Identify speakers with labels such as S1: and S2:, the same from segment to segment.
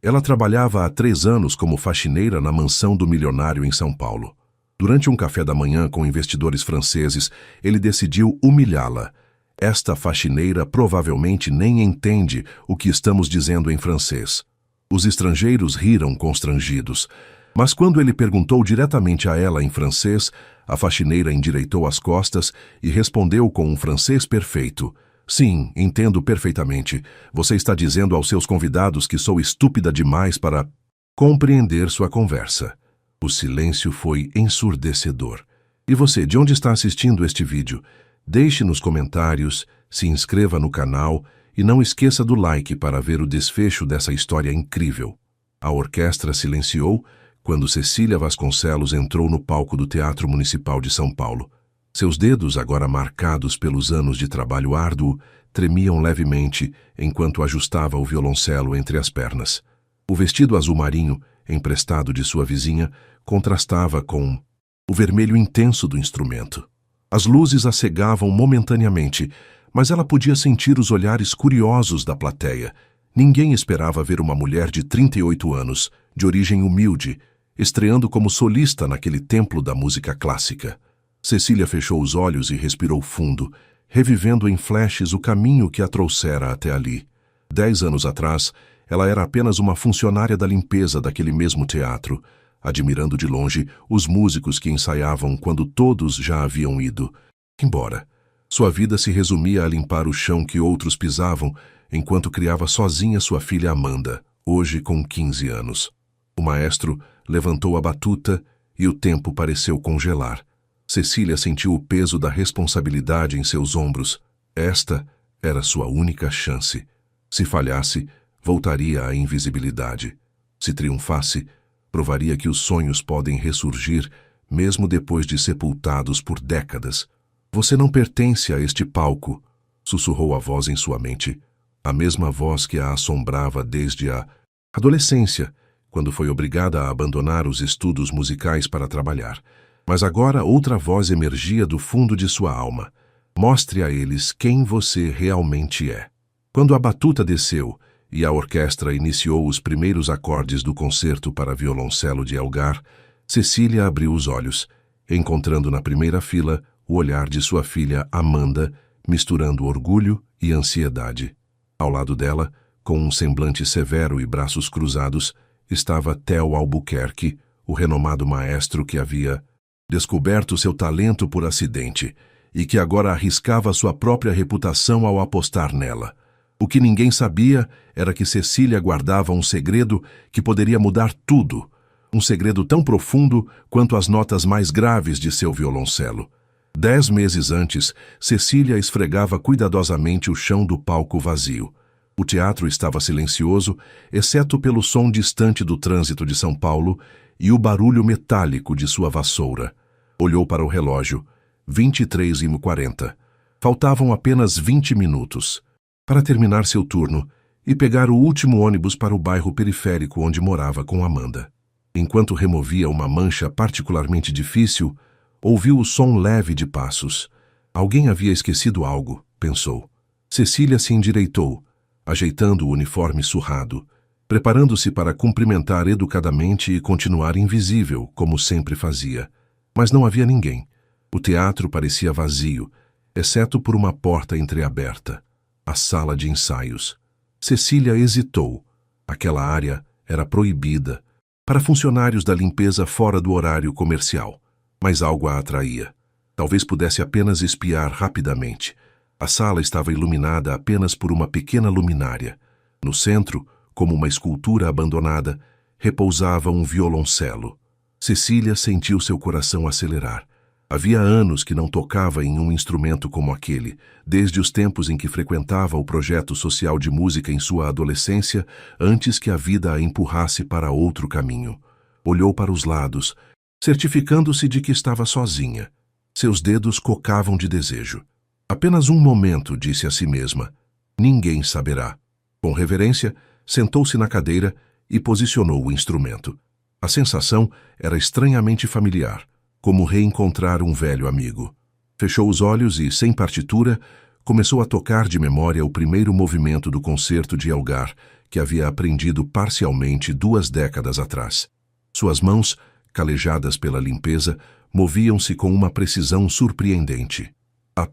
S1: Ela trabalhava há 3 anos como faxineira na mansão do milionário em São Paulo. Durante um café da manhã com investidores franceses, ele decidiu humilhá-la. Esta faxineira provavelmente nem entende o que estamos dizendo em francês. Os estrangeiros riram constrangidos. Mas quando ele perguntou diretamente a ela em francês, a faxineira endireitou as costas e respondeu com um francês perfeito. Sim, entendo perfeitamente. Você está dizendo aos seus convidados que sou estúpida demais para compreender sua conversa. O silêncio foi ensurdecedor. E você, de onde está assistindo este vídeo? Deixe nos comentários, se inscreva no canal e não esqueça do like para ver o desfecho dessa história incrível. A orquestra silenciou quando Cecília Vasconcelos entrou no palco do Teatro Municipal de São Paulo. Seus dedos, agora marcados pelos anos de trabalho árduo, tremiam levemente enquanto ajustava o violoncelo entre as pernas. O vestido azul marinho, emprestado de sua vizinha, contrastava com o vermelho intenso do instrumento. As luzes a cegavam momentaneamente, mas ela podia sentir os olhares curiosos da plateia. Ninguém esperava ver uma mulher de 38 anos, de origem humilde, estreando como solista naquele templo da música clássica. Cecília fechou os olhos e respirou fundo, revivendo em flashes o caminho que a trouxera até ali. 10 anos atrás, ela era apenas uma funcionária da limpeza daquele mesmo teatro, admirando de longe os músicos que ensaiavam quando todos já haviam ido embora. Sua vida se resumia a limpar o chão que outros pisavam, enquanto criava sozinha sua filha Amanda, hoje com 15 anos. O maestro levantou a batuta e o tempo pareceu congelar. Cecília sentiu o peso da responsabilidade em seus ombros. Esta era sua única chance. Se falhasse, voltaria à invisibilidade. Se triunfasse, provaria que os sonhos podem ressurgir, mesmo depois de sepultados por décadas. Você não pertence a este palco, sussurrou a voz em sua mente. A mesma voz que a assombrava desde a adolescência, quando foi obrigada a abandonar os estudos musicais para trabalhar. Mas agora outra voz emergia do fundo de sua alma. Mostre a eles quem você realmente é. Quando a batuta desceu e a orquestra iniciou os primeiros acordes do concerto para violoncelo de Elgar, Cecília abriu os olhos, encontrando na primeira fila o olhar de sua filha Amanda, misturando orgulho e ansiedade. Ao lado dela, com um semblante severo e braços cruzados, estava Theo Albuquerque, o renomado maestro que havia descoberto seu talento por acidente e que agora arriscava sua própria reputação ao apostar nela. O que ninguém sabia era que Cecília guardava um segredo que poderia mudar tudo, um segredo tão profundo quanto as notas mais graves de seu violoncelo. 10 meses antes, Cecília esfregava cuidadosamente o chão do palco vazio. O teatro estava silencioso, exceto pelo som distante do trânsito de São Paulo e o barulho metálico de sua vassoura. Olhou para o relógio. 23h40. Faltavam apenas 20 minutos para terminar seu turno e pegar o último ônibus para o bairro periférico onde morava com Amanda. Enquanto removia uma mancha particularmente difícil, ouviu o som leve de passos. Alguém havia esquecido algo, pensou. Cecília se endireitou, ajeitando o uniforme surrado, preparando-se para cumprimentar educadamente e continuar invisível, como sempre fazia. Mas não havia ninguém. O teatro parecia vazio, exceto por uma porta entreaberta. A sala de ensaios. Cecília hesitou. Aquela área era proibida para funcionários da limpeza fora do horário comercial. Mas algo a atraía. Talvez pudesse apenas espiar rapidamente. A sala estava iluminada apenas por uma pequena luminária. No centro, como uma escultura abandonada, repousava um violoncelo. Cecília sentiu seu coração acelerar. Havia anos que não tocava em um instrumento como aquele, desde os tempos em que frequentava o projeto social de música em sua adolescência, antes que a vida a empurrasse para outro caminho. Olhou para os lados, certificando-se de que estava sozinha. Seus dedos cocavam de desejo. Apenas um momento, disse a si mesma. Ninguém saberá. Com reverência, sentou-se na cadeira e posicionou o instrumento. A sensação era estranhamente familiar, como reencontrar um velho amigo. Fechou os olhos e, sem partitura, começou a tocar de memória o primeiro movimento do concerto de Elgar, que havia aprendido parcialmente 2 décadas atrás. Suas mãos, calejadas pela limpeza, moviam-se com uma precisão surpreendente. A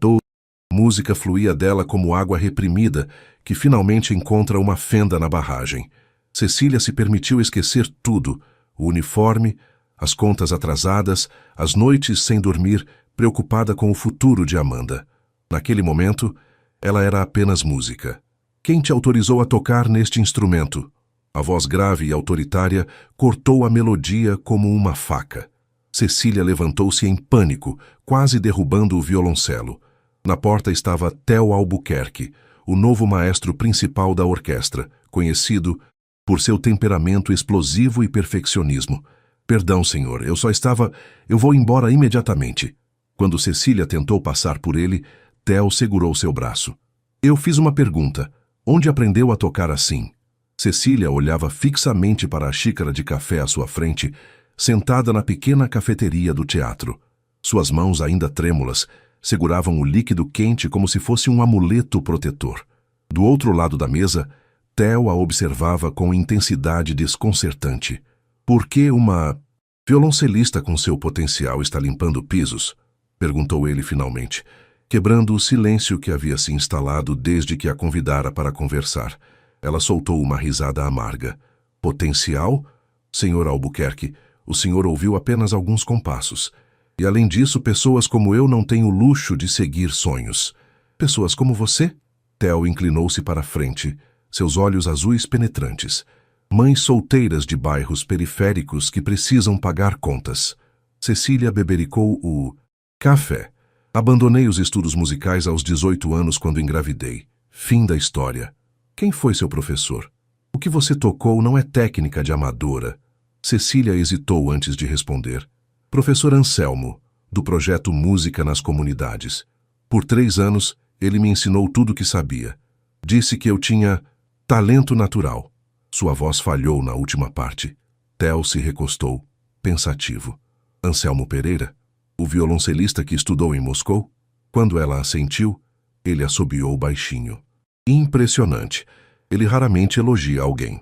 S1: música fluía dela como água reprimida, que finalmente encontra uma fenda na barragem. Cecília se permitiu esquecer tudo: o uniforme, as contas atrasadas, as noites sem dormir, preocupada com o futuro de Amanda. Naquele momento, ela era apenas música. Quem te autorizou a tocar neste instrumento? A voz grave e autoritária cortou a melodia como uma faca. Cecília levantou-se em pânico, quase derrubando o violoncelo. Na porta estava Theo Albuquerque, o novo maestro principal da orquestra, conhecido por seu temperamento explosivo e perfeccionismo. Perdão, senhor, eu vou embora imediatamente. Quando Cecília tentou passar por ele, Theo segurou seu braço. Eu fiz uma pergunta. Onde aprendeu a tocar assim? Cecília olhava fixamente para a xícara de café à sua frente, sentada na pequena cafeteria do teatro. Suas mãos, ainda trêmulas, seguravam o líquido quente como se fosse um amuleto protetor. Do outro lado da mesa, Theo a observava com intensidade desconcertante. Por que uma violoncelista com seu potencial está limpando pisos? Perguntou ele finalmente, quebrando o silêncio que havia se instalado desde que a convidara para conversar. Ela soltou uma risada amarga. Potencial? Senhor Albuquerque, o senhor ouviu apenas alguns compassos. E além disso, pessoas como eu não têm o luxo de seguir sonhos. Pessoas como você? Theo inclinou-se para a frente, seus olhos azuis penetrantes. Mães solteiras de bairros periféricos que precisam pagar contas. Cecília bebericou o café. Abandonei os estudos musicais aos 18 anos quando engravidei. Fim da história. Quem foi seu professor? O que você tocou não é técnica de amadora. Cecília hesitou antes de responder. Professor Anselmo, do projeto Música nas Comunidades. Por 3 anos, ele me ensinou tudo o que sabia. Disse que eu tinha talento natural. Sua voz falhou na última parte. Theo se recostou, pensativo. Anselmo Pereira? O violoncelista que estudou em Moscou? Quando ela assentiu, ele assobiou baixinho. Impressionante. Ele raramente elogia alguém.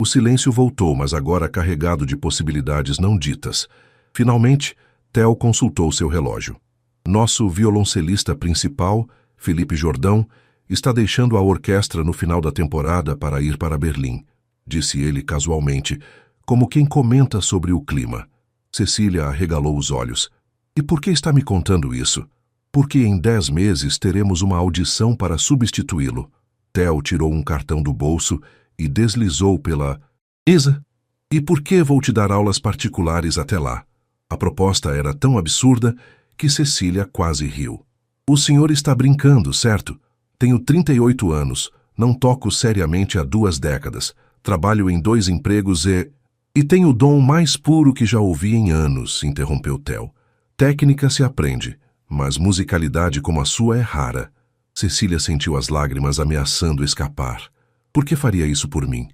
S1: O silêncio voltou, mas agora carregado de possibilidades não ditas. Finalmente, Theo consultou seu relógio. Nosso violoncelista principal, Felipe Jordão, está deixando a orquestra no final da temporada para ir para Berlim, disse ele casualmente, como quem comenta sobre o clima. Cecília arregalou os olhos. E por que está me contando isso? Porque em 10 meses teremos uma audição para substituí-lo. Theo tirou um cartão do bolso e deslizou pela mesa. E por que vou te dar aulas particulares até lá? A proposta era tão absurda que Cecília quase riu. O senhor está brincando, certo? Tenho 38 anos, não toco seriamente há 2 décadas, trabalho em 2 empregos e tenho o dom mais puro que já ouvi em anos, interrompeu Theo. Técnica se aprende, mas musicalidade como a sua é rara. Cecília sentiu as lágrimas ameaçando escapar. Por que faria isso por mim?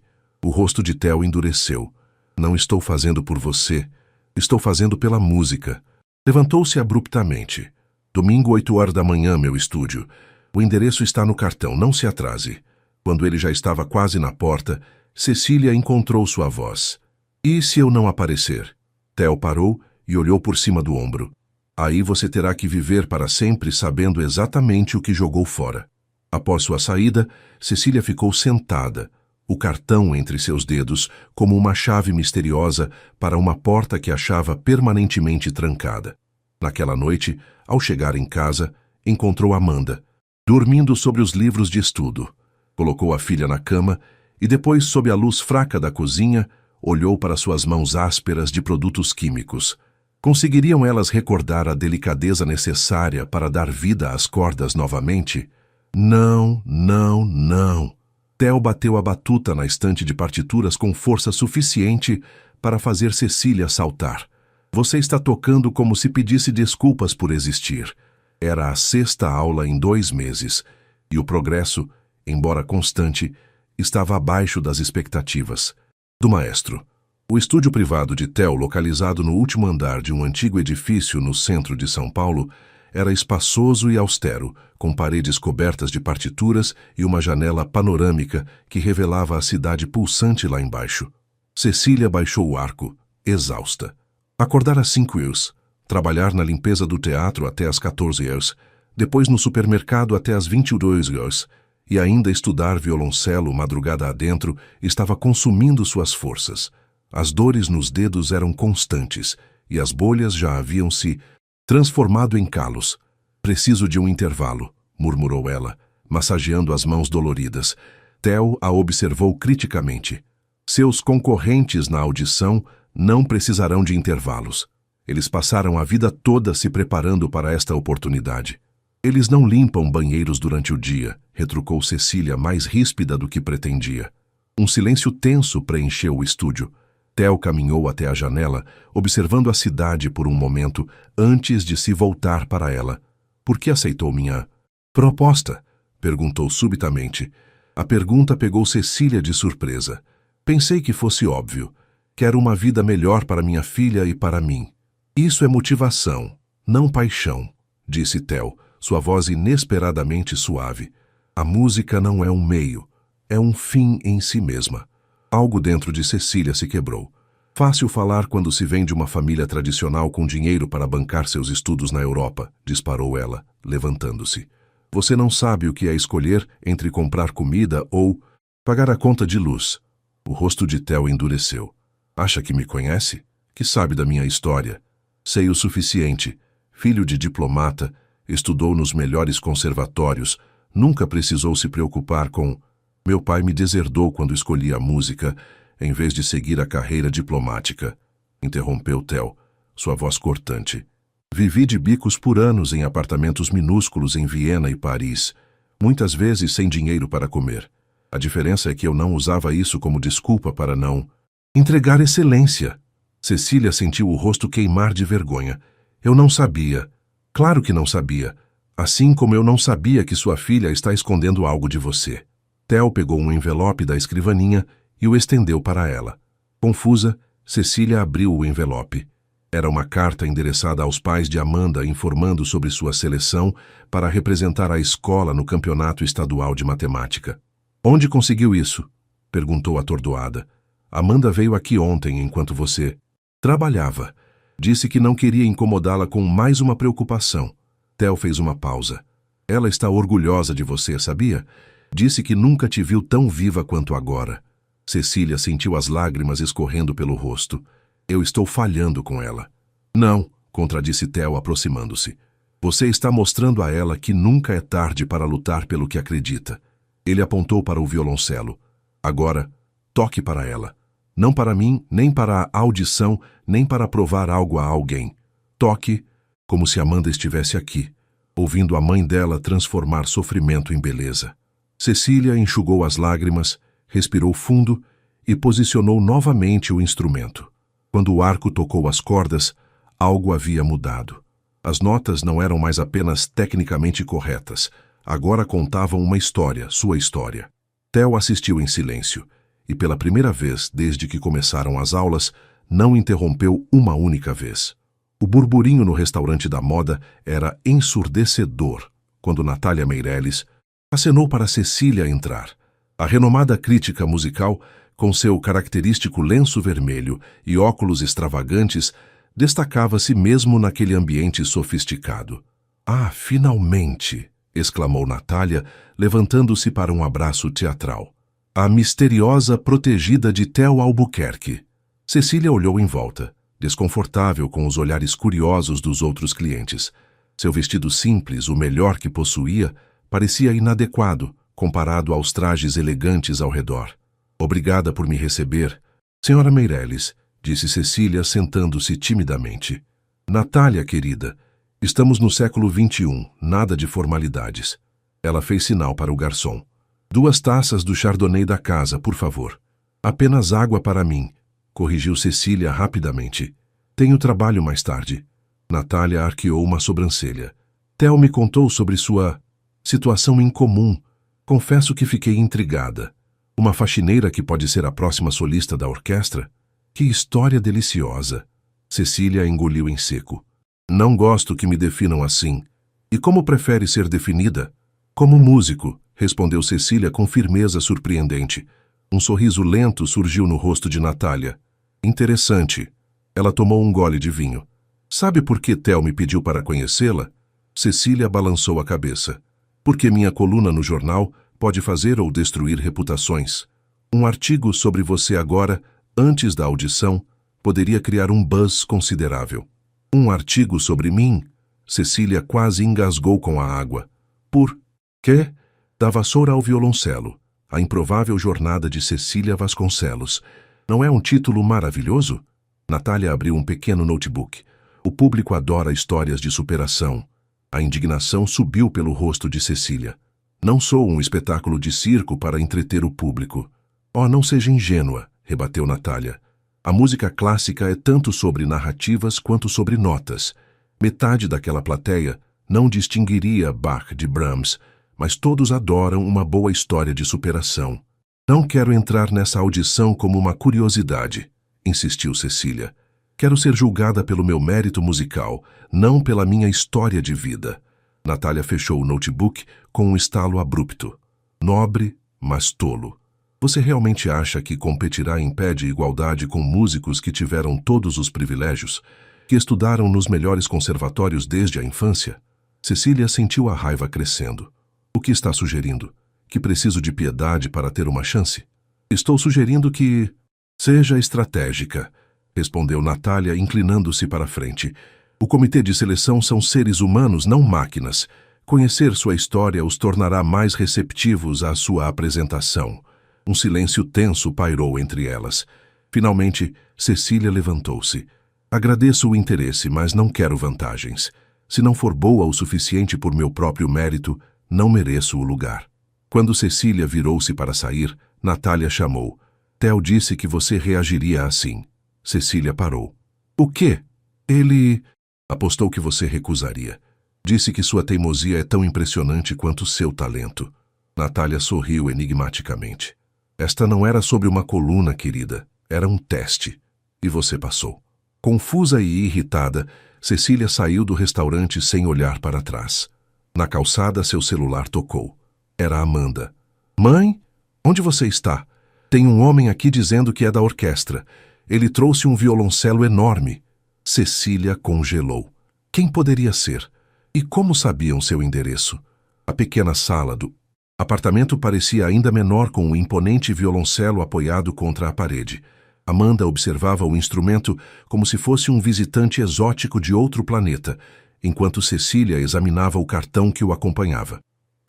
S1: O rosto de Theo endureceu. Não estou fazendo por você. Estou fazendo pela música. Levantou-se abruptamente. Domingo, 8 horas da manhã, meu estúdio. O endereço está no cartão, não se atrase. Quando ele já estava quase na porta, Cecília encontrou sua voz. E se eu não aparecer? Theo parou e olhou por cima do ombro. Aí você terá que viver para sempre sabendo exatamente o que jogou fora. Após sua saída, Cecília ficou sentada, o cartão entre seus dedos como uma chave misteriosa para uma porta que achava permanentemente trancada. Naquela noite, ao chegar em casa, encontrou Amanda, dormindo sobre os livros de estudo. Colocou a filha na cama e depois, sob a luz fraca da cozinha, olhou para suas mãos ásperas de produtos químicos. Conseguiriam elas recordar a delicadeza necessária para dar vida às cordas novamente? Não, não, não. Theo bateu a batuta na estante de partituras com força suficiente para fazer Cecília saltar. Você está tocando como se pedisse desculpas por existir. Era a 6ª aula em 2 meses, e o progresso, embora constante, estava abaixo das expectativas do maestro. O estúdio privado de Theo, localizado no último andar de um antigo edifício no centro de São Paulo, era espaçoso e austero, com paredes cobertas de partituras e uma janela panorâmica que revelava a cidade pulsante lá embaixo. Cecília baixou o arco, exausta. Acordar às 5 horas, trabalhar na limpeza do teatro até às 14 horas, depois no supermercado até às 22 horas, e ainda estudar violoncelo madrugada adentro estava consumindo suas forças. As dores nos dedos eram constantes, e as bolhas já haviam se transformado em calos. Preciso de um intervalo, murmurou ela, massageando as mãos doloridas. Theo a observou criticamente. Seus concorrentes na audição não precisarão de intervalos. Eles passaram a vida toda se preparando para esta oportunidade. Eles não limpam banheiros durante o dia, retrucou Cecília mais ríspida do que pretendia. Um silêncio tenso preencheu o estúdio. Theo caminhou até a janela, observando a cidade por um momento antes de se voltar para ela. Por que aceitou minha proposta? Perguntou subitamente. A pergunta pegou Cecília de surpresa. Pensei que fosse óbvio. Quero uma vida melhor para minha filha e para mim. Isso é motivação, não paixão, disse Theo, sua voz inesperadamente suave. A música não é um meio, é um fim em si mesma. Algo dentro de Cecília se quebrou. Fácil falar quando se vem de uma família tradicional com dinheiro para bancar seus estudos na Europa, disparou ela, levantando-se. Você não sabe o que é escolher entre comprar comida ou pagar a conta de luz. O rosto de Theo endureceu. Acha que me conhece? Que sabe da minha história? Sei o suficiente. Filho de diplomata, estudou nos melhores conservatórios, nunca precisou se preocupar com... Meu pai me deserdou quando escolhi a música, em vez de seguir a carreira diplomática. Interrompeu Theo, sua voz cortante. Vivi de bicos por anos em apartamentos minúsculos em Viena e Paris, muitas vezes sem dinheiro para comer. A diferença é que eu não usava isso como desculpa para não entregar excelência. Cecília sentiu o rosto queimar de vergonha. Eu não sabia. Claro que não sabia. Assim como eu não sabia que sua filha está escondendo algo de você. Theo pegou um envelope da escrivaninha e o estendeu para ela. Confusa, Cecília abriu o envelope. Era uma carta endereçada aos pais de Amanda informando sobre sua seleção para representar a escola no campeonato estadual de matemática. Onde conseguiu isso? Perguntou atordoada. Amanda veio aqui ontem enquanto você trabalhava. Disse que não queria incomodá-la com mais uma preocupação. Theo fez uma pausa. Ela está orgulhosa de você, sabia? Disse que nunca te viu tão viva quanto agora. Cecília sentiu as lágrimas escorrendo pelo rosto. Eu estou falhando com ela. Não, contradisse Theo aproximando-se. Você está mostrando a ela que nunca é tarde para lutar pelo que acredita. Ele apontou para o violoncelo. Agora, toque para ela. Não para mim, nem para a audição, nem para provar algo a alguém. Toque como se Amanda estivesse aqui, ouvindo a mãe dela transformar sofrimento em beleza. Cecília enxugou as lágrimas, respirou fundo e posicionou novamente o instrumento. Quando o arco tocou as cordas, algo havia mudado. As notas não eram mais apenas tecnicamente corretas, agora contavam uma história, sua história. Theo assistiu em silêncio, e pela primeira vez desde que começaram as aulas, não interrompeu uma única vez. O burburinho no restaurante da moda era ensurdecedor, quando Natália Meirelles acenou para Cecília entrar. A renomada crítica musical, com seu característico lenço vermelho e óculos extravagantes, destacava-se mesmo naquele ambiente sofisticado. Ah, finalmente! Exclamou Natália, levantando-se para um abraço teatral. A misteriosa protegida de Theo Albuquerque. Cecília olhou em volta, desconfortável com os olhares curiosos dos outros clientes. Seu vestido simples, o melhor que possuía, parecia inadequado, comparado aos trajes elegantes ao redor. Obrigada por me receber, senhora Meirelles, disse Cecília, sentando-se timidamente. Natália, querida, estamos no século XXI, nada de formalidades. Ela fez sinal para o garçom. 2 taças do chardonnay da casa, por favor. Apenas água para mim, corrigiu Cecília rapidamente. Tenho trabalho mais tarde. Natália arqueou uma sobrancelha. Theo me contou sobre sua situação incomum. Confesso que fiquei intrigada. Uma faxineira que pode ser a próxima solista da orquestra? Que história deliciosa. Cecília engoliu em seco. Não gosto que me definam assim. E como prefere ser definida? Como músico, respondeu Cecília com firmeza surpreendente. Um sorriso lento surgiu no rosto de Natália. Interessante. Ela tomou um gole de vinho. Sabe por que Theo me pediu para conhecê-la? Cecília balançou a cabeça. Porque minha coluna no jornal pode fazer ou destruir reputações. Um artigo sobre você agora, antes da audição, poderia criar um buzz considerável. Um artigo sobre mim? Cecília quase engasgou com a água. Por quê? Da vassoura ao violoncelo. A improvável jornada de Cecília Vasconcelos. Não é um título maravilhoso? Natália abriu um pequeno notebook. O público adora histórias de superação. A indignação subiu pelo rosto de Cecília. Não sou um espetáculo de circo para entreter o público. Oh, não seja ingênua, rebateu Natália. A música clássica é tanto sobre narrativas quanto sobre notas. Metade daquela plateia não distinguiria Bach de Brahms, mas todos adoram uma boa história de superação. Não quero entrar nessa audição como uma curiosidade, insistiu Cecília. Quero ser julgada pelo meu mérito musical, não pela minha história de vida. Natália fechou o notebook com um estalo abrupto. Nobre, mas tolo. Você realmente acha que competirá em pé de igualdade com músicos que tiveram todos os privilégios, que estudaram nos melhores conservatórios desde a infância? Cecília sentiu a raiva crescendo. O que está sugerindo? Que preciso de piedade para ter uma chance? Estou sugerindo que seja estratégica, respondeu Natália, inclinando-se para a frente. O comitê de seleção são seres humanos, não máquinas. Conhecer sua história os tornará mais receptivos à sua apresentação. Um silêncio tenso pairou entre elas. Finalmente, Cecília levantou-se. Agradeço o interesse, mas não quero vantagens. Se não for boa o suficiente por meu próprio mérito, não mereço o lugar. Quando Cecília virou-se para sair, Natália chamou. Theo disse que você reagiria assim. Cecília parou. O quê? Ele apostou que você recusaria. Disse que sua teimosia é tão impressionante quanto seu talento. Natália sorriu enigmaticamente. Esta não era sobre uma coluna, querida. Era um teste. E você passou. Confusa e irritada, Cecília saiu do restaurante sem olhar para trás. Na calçada, seu celular tocou. Era Amanda. Mãe? Onde você está? Tem um homem aqui dizendo que é da orquestra. Ele trouxe um violoncelo enorme. Cecília congelou. Quem poderia ser? E como sabiam seu endereço? A pequena sala do apartamento parecia ainda menor com um imponente violoncelo apoiado contra a parede. Amanda observava o instrumento como se fosse um visitante exótico de outro planeta, enquanto Cecília examinava o cartão que o acompanhava.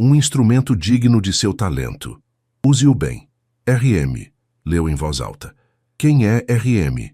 S1: Um instrumento digno de seu talento. Use-o bem. RM, leu em voz alta. Quem é RM?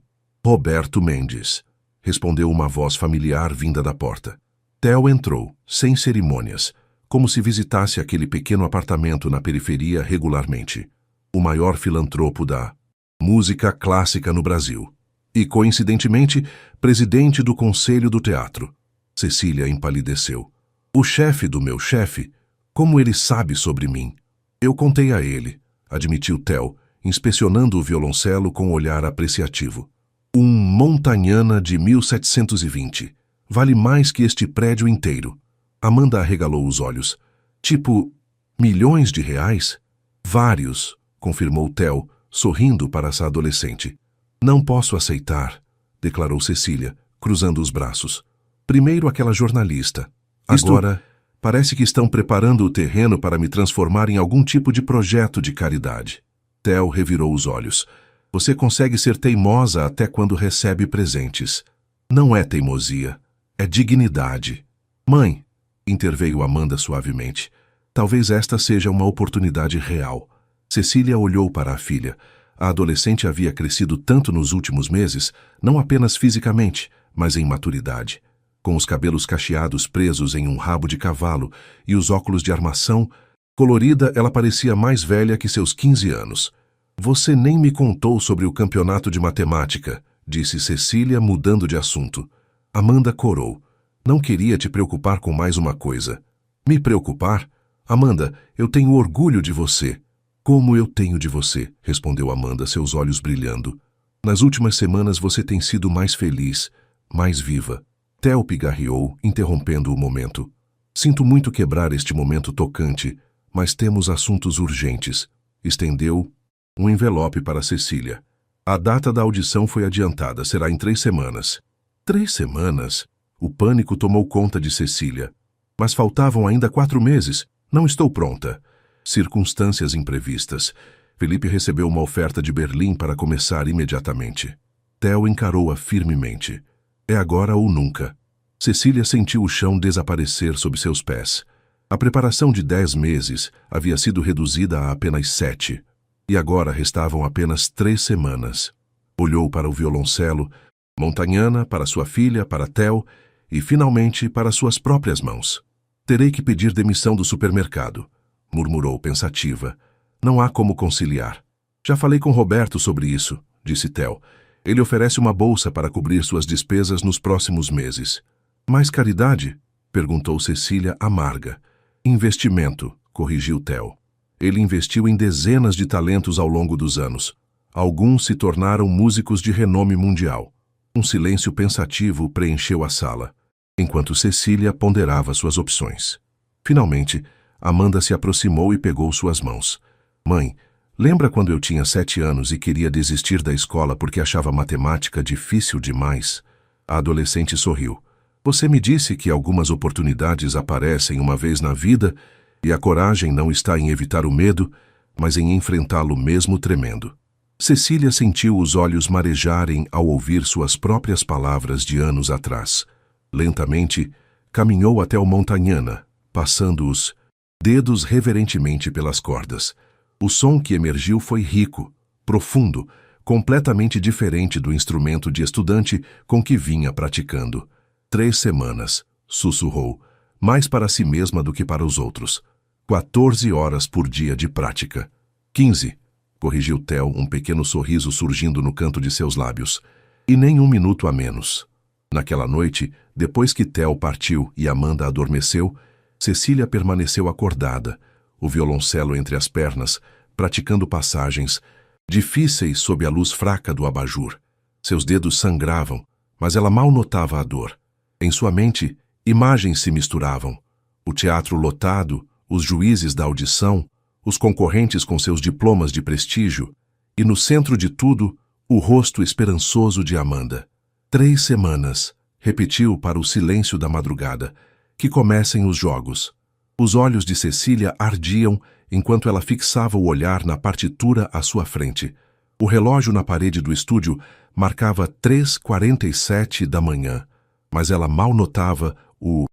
S1: Roberto Mendes, respondeu uma voz familiar vinda da porta. Theo entrou, sem cerimônias, como se visitasse aquele pequeno apartamento na periferia regularmente. O maior filantropo da música clássica no Brasil. E, coincidentemente, presidente do Conselho do Teatro. Cecília empalideceu. O chefe do meu chefe? Como ele sabe sobre mim? Eu contei a ele, admitiu Theo, inspecionando o violoncelo com um olhar apreciativo. Um Montagnana de 1720. Vale mais que este prédio inteiro. Amanda arregalou os olhos. Tipo, milhões de reais? Vários, confirmou Theo, sorrindo para essa adolescente. Não posso aceitar, declarou Cecília, cruzando os braços. Primeiro aquela jornalista. Agora, parece que estão preparando o terreno para me transformar em algum tipo de projeto de caridade. Theo revirou os olhos. Você consegue ser teimosa até quando recebe presentes. Não é teimosia, é dignidade. Mãe, interveio Amanda suavemente, talvez esta seja uma oportunidade real. Cecília olhou para a filha. A adolescente havia crescido tanto nos últimos meses, não apenas fisicamente, mas em maturidade. Com os cabelos cacheados presos em um rabo de cavalo e os óculos de armação, colorida, ela parecia mais velha que seus 15 anos. Você nem me contou sobre o campeonato de matemática, disse Cecília, mudando de assunto. Amanda corou. Não queria te preocupar com mais uma coisa. Me preocupar? Amanda, eu tenho orgulho de você. Como eu tenho de você, respondeu Amanda, seus olhos brilhando. Nas últimas semanas você tem sido mais feliz, mais viva. Theo pigarreou, interrompendo o momento. Sinto muito quebrar este momento tocante, mas temos assuntos urgentes. Estendeu um envelope para Cecília. A data da audição foi adiantada, será em 3 semanas. 3 semanas? O pânico tomou conta de Cecília. Mas faltavam ainda 4 meses. Não estou pronta. Circunstâncias imprevistas. Felipe recebeu uma oferta de Berlim para começar imediatamente. Theo encarou-a firmemente. É agora ou nunca. Cecília sentiu o chão desaparecer sob seus pés. A preparação de 10 meses havia sido reduzida a apenas 7. E agora restavam apenas 3 semanas. Olhou para o violoncelo, Montagnana, para sua filha, para Theo e, finalmente, para suas próprias mãos. Terei que pedir demissão do supermercado, murmurou pensativa. Não há como conciliar. Já falei com Roberto sobre isso, disse Theo. Ele oferece uma bolsa para cobrir suas despesas nos próximos meses. Mais caridade? Perguntou Cecília, amarga. Investimento, corrigiu Theo. Ele investiu em dezenas de talentos ao longo dos anos. Alguns se tornaram músicos de renome mundial. Um silêncio pensativo preencheu a sala, enquanto Cecília ponderava suas opções. Finalmente, Amanda se aproximou e pegou suas mãos. Mãe, lembra quando eu tinha 7 anos e queria desistir da escola porque achava matemática difícil demais? A adolescente sorriu. Você me disse que algumas oportunidades aparecem uma vez na vida e a coragem não está em evitar o medo, mas em enfrentá-lo mesmo tremendo. Cecília sentiu os olhos marejarem ao ouvir suas próprias palavras de anos atrás. Lentamente, caminhou até o Montagnana, passando os dedos reverentemente pelas cordas. O som que emergiu foi rico, profundo, completamente diferente do instrumento de estudante com que vinha praticando. 3 semanas, sussurrou, mais para si mesma do que para os outros. 14 horas por dia de prática. 15, corrigiu Theo, um pequeno sorriso surgindo no canto de seus lábios. E nem 1 minuto a menos. Naquela noite, depois que Theo partiu e Amanda adormeceu, Cecília permaneceu acordada, o violoncelo entre as pernas, praticando passagens, difíceis sob a luz fraca do abajur. Seus dedos sangravam, mas ela mal notava a dor. Em sua mente, imagens se misturavam. O teatro lotado, os juízes da audição, os concorrentes com seus diplomas de prestígio, e no centro de tudo, o rosto esperançoso de Amanda. 3 semanas, repetiu para o silêncio da madrugada, que comecem os jogos. Os olhos de Cecília ardiam enquanto ela fixava o olhar na partitura à sua frente. O relógio na parede do estúdio marcava 3h47 da manhã, mas ela mal notava o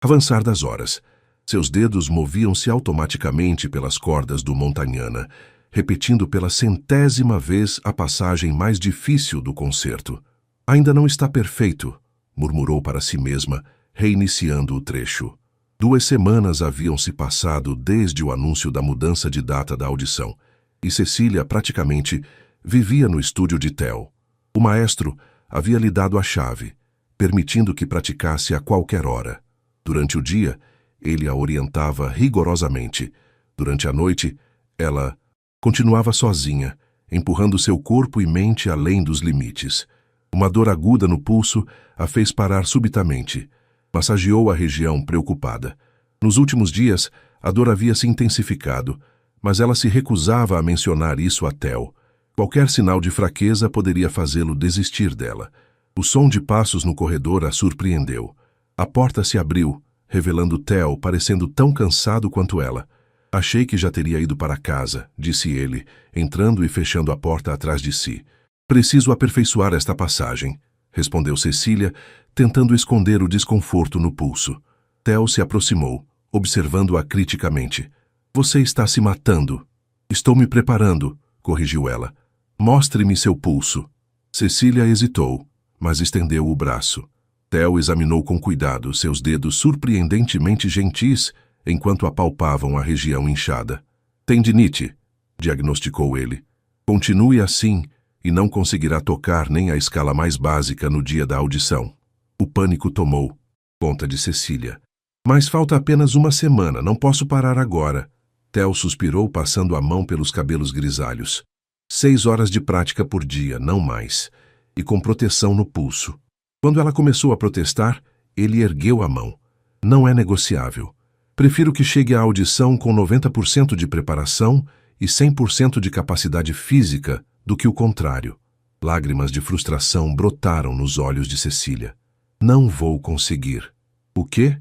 S1: avançar das horas. Seus dedos moviam-se automaticamente pelas cordas do Montagnana, repetindo pela 100ª vez a passagem mais difícil do concerto. Ainda não está perfeito, murmurou para si mesma, reiniciando o trecho. 2 semanas haviam se passado desde o anúncio da mudança de data da audição, e Cecília praticamente vivia no estúdio de Theo. O maestro havia lhe dado a chave, permitindo que praticasse a qualquer hora. Durante o dia, ele a orientava rigorosamente. Durante a noite, ela continuava sozinha, empurrando seu corpo e mente além dos limites. Uma dor aguda no pulso a fez parar subitamente. Massageou a região, preocupada. Nos últimos dias, a dor havia se intensificado, mas ela se recusava a mencionar isso a Theo. Qualquer sinal de fraqueza poderia fazê-lo desistir dela. O som de passos no corredor a surpreendeu. A porta se abriu, revelando Theo parecendo tão cansado quanto ela. Achei que já teria ido para casa, disse ele, entrando e fechando a porta atrás de si. Preciso aperfeiçoar esta passagem, respondeu Cecília, tentando esconder o desconforto no pulso. Theo se aproximou, observando-a criticamente. Você está se matando. Estou me preparando, corrigiu ela. Mostre-me seu pulso. Cecília hesitou, mas estendeu o braço. Theo examinou com cuidado seus dedos surpreendentemente gentis enquanto apalpavam a região inchada. Tendinite, diagnosticou ele. Continue assim e não conseguirá tocar nem a escala mais básica no dia da audição. O pânico tomou conta de Cecília. Mas falta apenas 1 semana, não posso parar agora. Theo suspirou, passando a mão pelos cabelos grisalhos. 6 horas de prática por dia, não mais, e com proteção no pulso. Quando ela começou a protestar, ele ergueu a mão. Não é negociável. Prefiro que chegue à audição com 90% de preparação e 100% de capacidade física do que o contrário. Lágrimas de frustração brotaram nos olhos de Cecília. Não vou conseguir. O quê?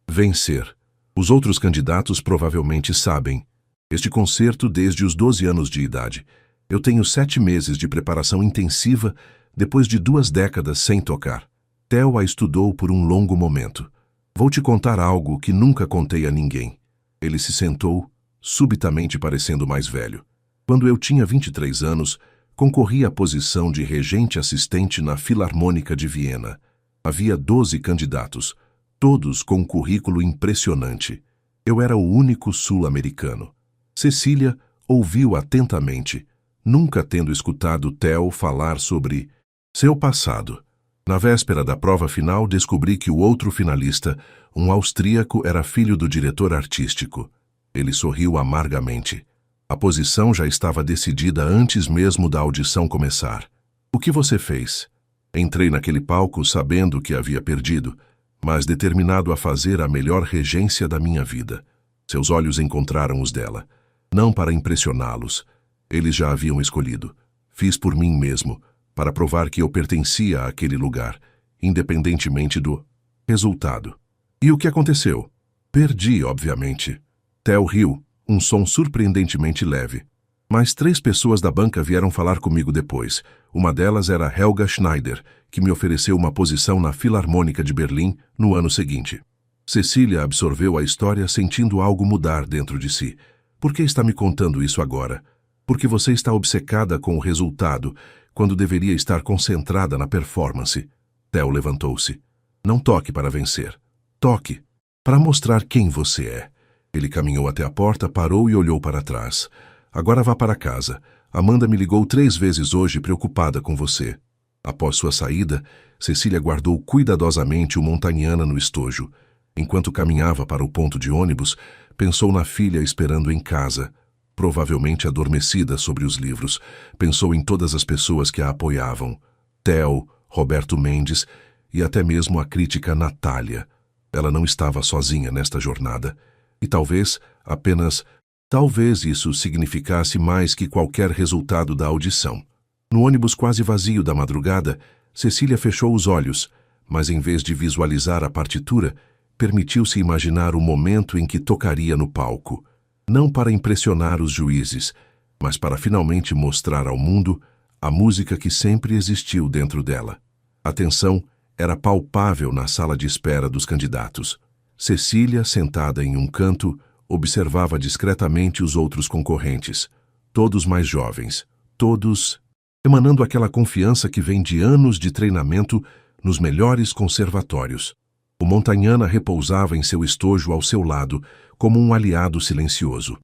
S1: Vencer. Os outros candidatos provavelmente sabem. Este concerto desde os 12 anos de idade. Eu tenho 7 meses de preparação intensiva depois de 2 décadas sem tocar. Theo a estudou por um longo momento. Vou te contar algo que nunca contei a ninguém. Ele se sentou, subitamente parecendo mais velho. Quando eu tinha 23 anos, concorri à posição de regente assistente na Filarmônica de Viena. Havia 12 candidatos, todos com um currículo impressionante. Eu era o único sul-americano. Cecília ouviu atentamente, nunca tendo escutado Theo falar sobre seu passado. Na véspera da prova final, descobri que o outro finalista, um austríaco, era filho do diretor artístico. Ele sorriu amargamente. A posição já estava decidida antes mesmo da audição começar. O que você fez? Entrei naquele palco sabendo que havia perdido, mas determinado a fazer a melhor regência da minha vida. Seus olhos encontraram os dela. Não para impressioná-los. Eles já haviam escolhido. Fiz por mim mesmo, para provar que eu pertencia àquele lugar, independentemente do resultado. E o que aconteceu? Perdi, obviamente. Theo riu, um som surpreendentemente leve. Mas 3 pessoas da banca vieram falar comigo depois. Uma delas era Helga Schneider, que me ofereceu uma posição na Filarmônica de Berlim no ano seguinte. Cecília absorveu a história sentindo algo mudar dentro de si. Por que está me contando isso agora? Porque você está obcecada com o resultado, quando deveria estar concentrada na performance. Theo levantou-se. Não toque para vencer. Toque para mostrar quem você é. Ele caminhou até a porta, parou e olhou para trás. Agora vá para casa. Amanda me ligou 3 vezes hoje preocupada com você. Após sua saída, Cecília guardou cuidadosamente o Montagnana no estojo. Enquanto caminhava para o ponto de ônibus, pensou na filha esperando em casa, provavelmente adormecida sobre os livros. Pensou em todas as pessoas que a apoiavam. Theo, Roberto Mendes e até mesmo a crítica Natália. Ela não estava sozinha nesta jornada. E talvez, apenas talvez isso significasse mais que qualquer resultado da audição. No ônibus quase vazio da madrugada, Cecília fechou os olhos, mas em vez de visualizar a partitura, permitiu-se imaginar o momento em que tocaria no palco. Não para impressionar os juízes, mas para finalmente mostrar ao mundo a música que sempre existiu dentro dela. A tensão era palpável na sala de espera dos candidatos. Cecília, sentada em um canto, observava discretamente os outros concorrentes, todos mais jovens, todos emanando aquela confiança que vem de anos de treinamento nos melhores conservatórios. O Montagnana repousava em seu estojo ao seu lado, como um aliado silencioso.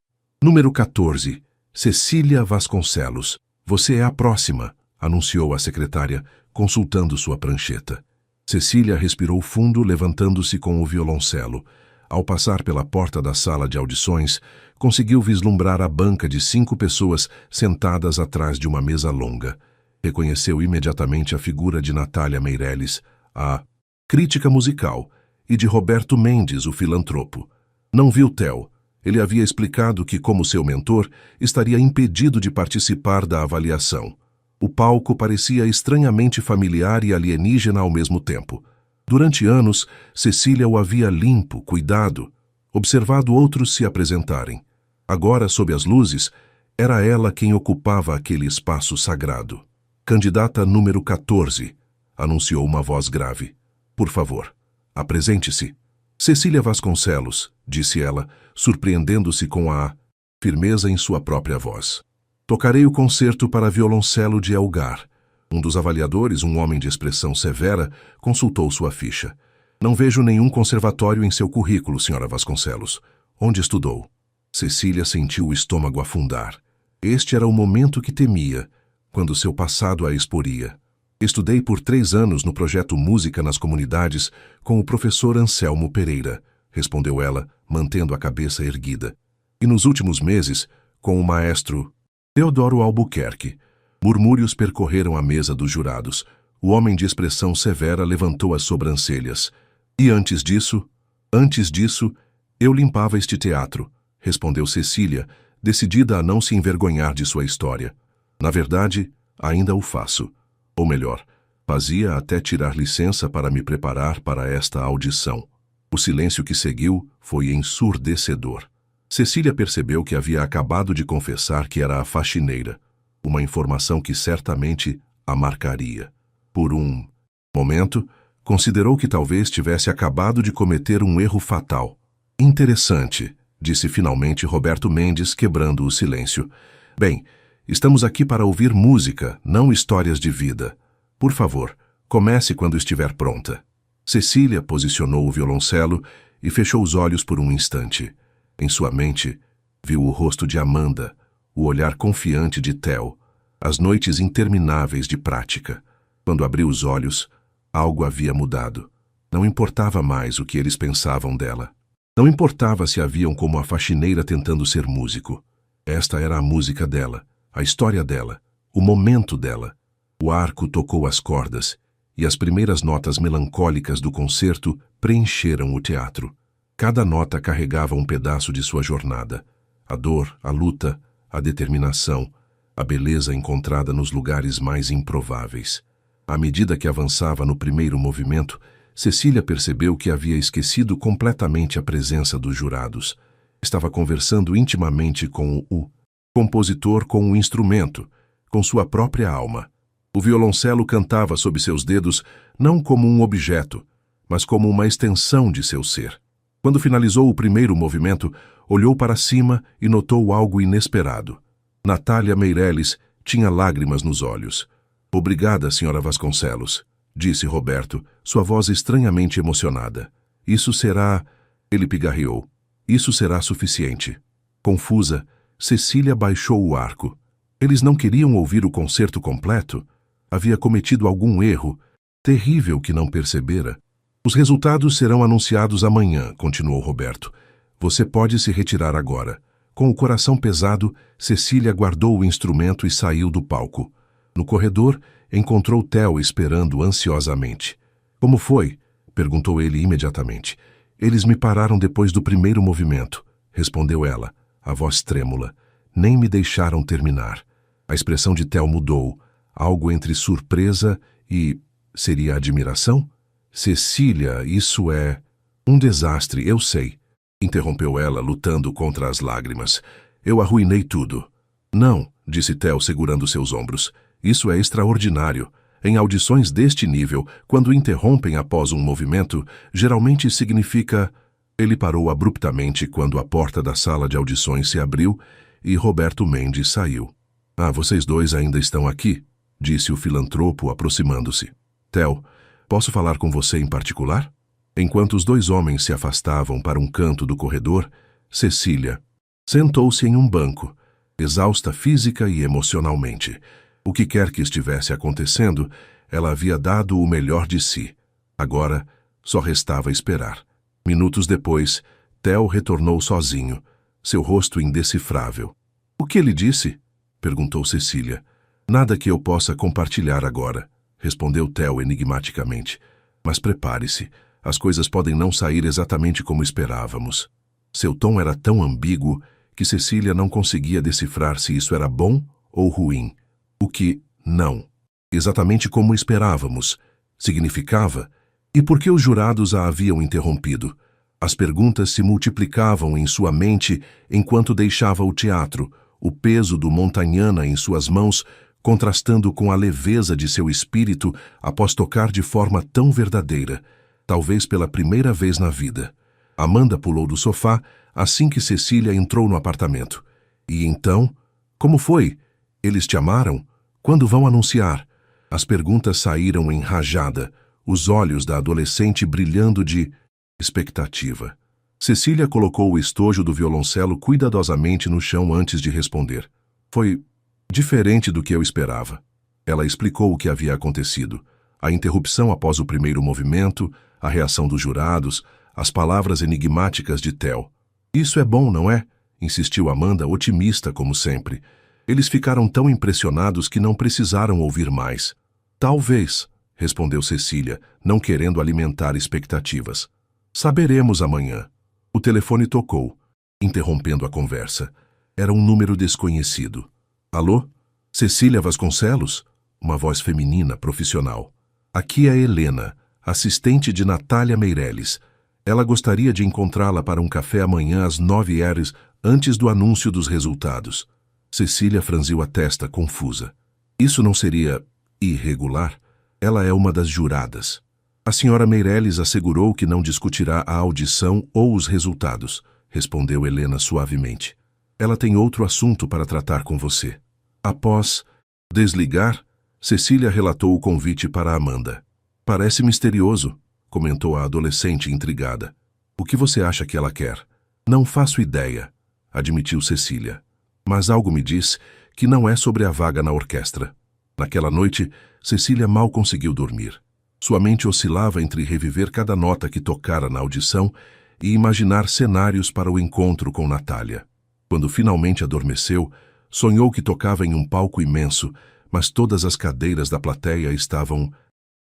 S1: Número 14. Cecília Vasconcelos. Você é a próxima, anunciou a secretária, consultando sua prancheta. Cecília respirou fundo, levantando-se com o violoncelo. Ao passar pela porta da sala de audições, conseguiu vislumbrar a banca de 5 pessoas sentadas atrás de uma mesa longa. Reconheceu imediatamente a figura de Natália Meirelles, a crítica musical, e de Roberto Mendes, o filantropo. Não viu Theo. Ele havia explicado que, como seu mentor, estaria impedido de participar da avaliação. O palco parecia estranhamente familiar e alienígena ao mesmo tempo. Durante anos, Cecília o havia limpo, cuidado, observado outros se apresentarem. Agora, sob as luzes, era ela quem ocupava aquele espaço sagrado. Candidata número 14, anunciou uma voz grave. Por favor, apresente-se. Cecília Vasconcelos, disse ela, surpreendendo-se com a firmeza em sua própria voz. Tocarei o concerto para violoncelo de Elgar. Um dos avaliadores, um homem de expressão severa, consultou sua ficha. Não vejo nenhum conservatório em seu currículo, senhora Vasconcelos. Onde estudou? Cecília sentiu o estômago afundar. Este era o momento que temia, quando seu passado a exporia. Estudei por 3 anos no projeto Música nas Comunidades com o professor Anselmo Pereira, respondeu ela, mantendo a cabeça erguida. E nos últimos meses, com o maestro Teodoro Albuquerque. Murmúrios percorreram a mesa dos jurados. O homem de expressão severa levantou as sobrancelhas. E antes disso, Antes disso, eu limpava este teatro, respondeu Cecília, decidida a não se envergonhar de sua história. Na verdade, ainda o faço. Ou melhor, fazia até tirar licença para me preparar para esta audição. O silêncio que seguiu foi ensurdecedor. Cecília percebeu que havia acabado de confessar que era a faxineira, uma informação que certamente a marcaria. Por um momento, considerou que talvez tivesse acabado de cometer um erro fatal. Interessante, disse finalmente Roberto Mendes, quebrando o silêncio. Bem, estamos aqui para ouvir música, não histórias de vida. Por favor, comece quando estiver pronta. Cecília posicionou o violoncelo e fechou os olhos por um instante. Em sua mente, viu o rosto de Amanda, o olhar confiante de Theo, as noites intermináveis de prática. Quando abriu os olhos, algo havia mudado. Não importava mais o que eles pensavam dela. Não importava se a viam como a faxineira tentando ser músico. Esta era a música dela, a história dela, o momento dela. O arco tocou as cordas, e as primeiras notas melancólicas do concerto preencheram o teatro. Cada nota carregava um pedaço de sua jornada. A dor, a luta, a determinação, a beleza encontrada nos lugares mais improváveis. À medida que avançava no primeiro movimento, Cecília percebeu que havia esquecido completamente a presença dos jurados. Estava conversando intimamente com o compositor, com o instrumento, com sua própria alma. O violoncelo cantava sob seus dedos não como um objeto, mas como uma extensão de seu ser. Quando finalizou o primeiro movimento, olhou para cima e notou algo inesperado. Natália Meirelles tinha lágrimas nos olhos. Obrigada, Sra. Vasconcelos, disse Roberto, sua voz estranhamente emocionada. Isso será... Ele pigarreou. Isso será suficiente. Confusa, Cecília baixou o arco. Eles não queriam ouvir o concerto completo? Havia cometido algum erro, terrível que não percebera. Os resultados serão anunciados amanhã, continuou Roberto. Você pode se retirar agora. Com o coração pesado, Cecília guardou o instrumento e saiu do palco. No corredor, encontrou Theo esperando ansiosamente. Como foi? Perguntou ele imediatamente. Eles me pararam depois do primeiro movimento, respondeu ela, a voz trêmula. Nem me deixaram terminar. A expressão de Theo mudou. Algo entre surpresa e... seria admiração? Cecília, isso é... um desastre, eu sei. Interrompeu ela, lutando contra as lágrimas. Eu arruinei tudo. Não, disse Theo, segurando seus ombros. Isso é extraordinário. Em audições deste nível, quando interrompem após um movimento, geralmente significa... Ele parou abruptamente quando a porta da sala de audições se abriu e Roberto Mendes saiu. Ah, vocês dois ainda estão aqui? Disse o filantropo, aproximando-se. Theo, posso falar com você em particular? Enquanto os dois homens se afastavam para um canto do corredor, Cecília sentou-se em um banco, exausta física e emocionalmente. O que quer que estivesse acontecendo, ela havia dado o melhor de si. Agora, só restava esperar. Minutos depois, Theo retornou sozinho, seu rosto indecifrável. O que ele disse? Perguntou Cecília. Nada que eu possa compartilhar agora, respondeu Theo enigmaticamente. Mas prepare-se, as coisas podem não sair exatamente como esperávamos. Seu tom era tão ambíguo que Cecília não conseguia decifrar se isso era bom ou ruim. O que não, exatamente como esperávamos, significava, e por que os jurados a haviam interrompido. As perguntas se multiplicavam em sua mente enquanto deixava o teatro, o peso do Montagnana em suas mãos contrastando com a leveza de seu espírito após tocar de forma tão verdadeira, talvez pela primeira vez na vida. Amanda pulou do sofá assim que Cecília entrou no apartamento. E então? Como foi? Eles te amaram? Quando vão anunciar? As perguntas saíram em rajada, os olhos da adolescente brilhando de expectativa. Cecília colocou o estojo do violoncelo cuidadosamente no chão antes de responder. Foi diferente do que eu esperava. Ela explicou o que havia acontecido. A interrupção após o primeiro movimento, a reação dos jurados, as palavras enigmáticas de Theo. Isso é bom, não é? Insistiu Amanda, otimista como sempre. Eles ficaram tão impressionados que não precisaram ouvir mais. Talvez, respondeu Cecília, não querendo alimentar expectativas. Saberemos amanhã. O telefone tocou, interrompendo a conversa. Era um número desconhecido. Alô? Cecília Vasconcelos? Uma voz feminina, profissional. Aqui é Helena, assistente de Natália Meireles. Ela gostaria de encontrá-la para um café amanhã às 9h, antes do anúncio dos resultados. Cecília franziu a testa, confusa. Isso não seria irregular? Ela é uma das juradas. A senhora Meireles assegurou que não discutirá a audição ou os resultados, respondeu Helena suavemente. Ela tem outro assunto para tratar com você. Após desligar, Cecília relatou o convite para Amanda. Parece misterioso, comentou a adolescente intrigada. O que você acha que ela quer? Não faço ideia, admitiu Cecília. Mas algo me diz que não é sobre a vaga na orquestra. Naquela noite, Cecília mal conseguiu dormir. Sua mente oscilava entre reviver cada nota que tocara na audição e imaginar cenários para o encontro com Natália. Quando finalmente adormeceu, sonhou que tocava em um palco imenso, mas todas as cadeiras da plateia estavam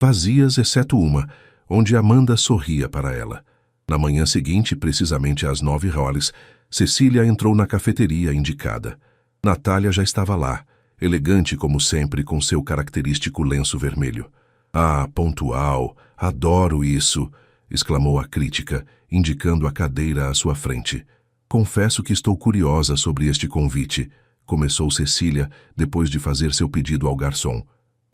S1: vazias, exceto uma, onde Amanda sorria para ela. Na manhã seguinte, precisamente às 9h, Cecília entrou na cafeteria indicada. Natália já estava lá, elegante como sempre, com seu característico lenço vermelho. Ah, pontual, adoro isso, exclamou a crítica, indicando a cadeira à sua frente. Confesso que estou curiosa sobre este convite, começou Cecília, depois de fazer seu pedido ao garçom.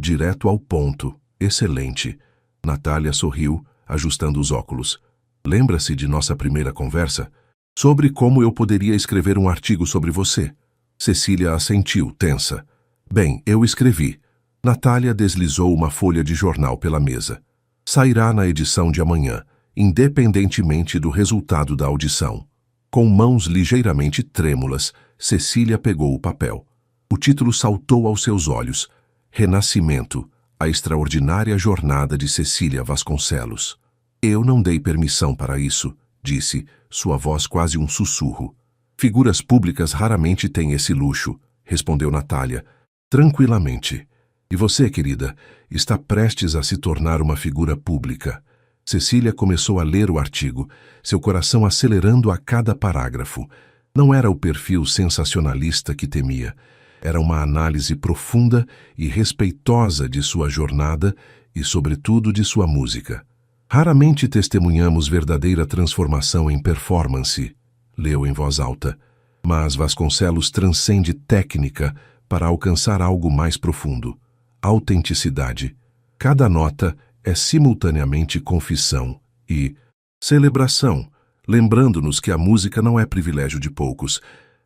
S1: Direto ao ponto, excelente. Natália sorriu, ajustando os óculos. Lembra-se de nossa primeira conversa? Sobre como eu poderia escrever um artigo sobre você. Cecília assentiu, tensa. Bem, eu escrevi. Natália deslizou uma folha de jornal pela mesa. Sairá na edição de amanhã, independentemente do resultado da audição. Com mãos ligeiramente trêmulas, Cecília pegou o papel. O título saltou aos seus olhos. Renascimento, a extraordinária jornada de Cecília Vasconcelos. Eu não dei permissão para isso, disse, sua voz quase um sussurro. Figuras públicas raramente têm esse luxo, respondeu Natália, tranquilamente. E você, querida, está prestes a se tornar uma figura pública. Cecília começou a ler o artigo, seu coração acelerando a cada parágrafo. Não era o perfil sensacionalista que temia. Era uma análise profunda e respeitosa de sua jornada e, sobretudo, de sua música. Raramente testemunhamos verdadeira transformação em performance, leu em voz alta. Mas Vasconcelos transcende técnica para alcançar algo mais profundo. Autenticidade. Cada nota é simultaneamente confissão e celebração, lembrando-nos que a música não é privilégio de poucos,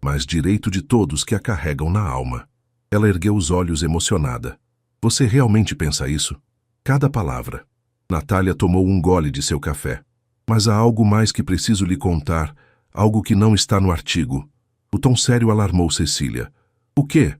S1: mas direito de todos que a carregam na alma. Ela ergueu os olhos emocionada. Você realmente pensa isso? Cada palavra. Natália tomou um gole de seu café. Mas há algo mais que preciso lhe contar, algo que não está no artigo. O tom sério alarmou Cecília. O quê?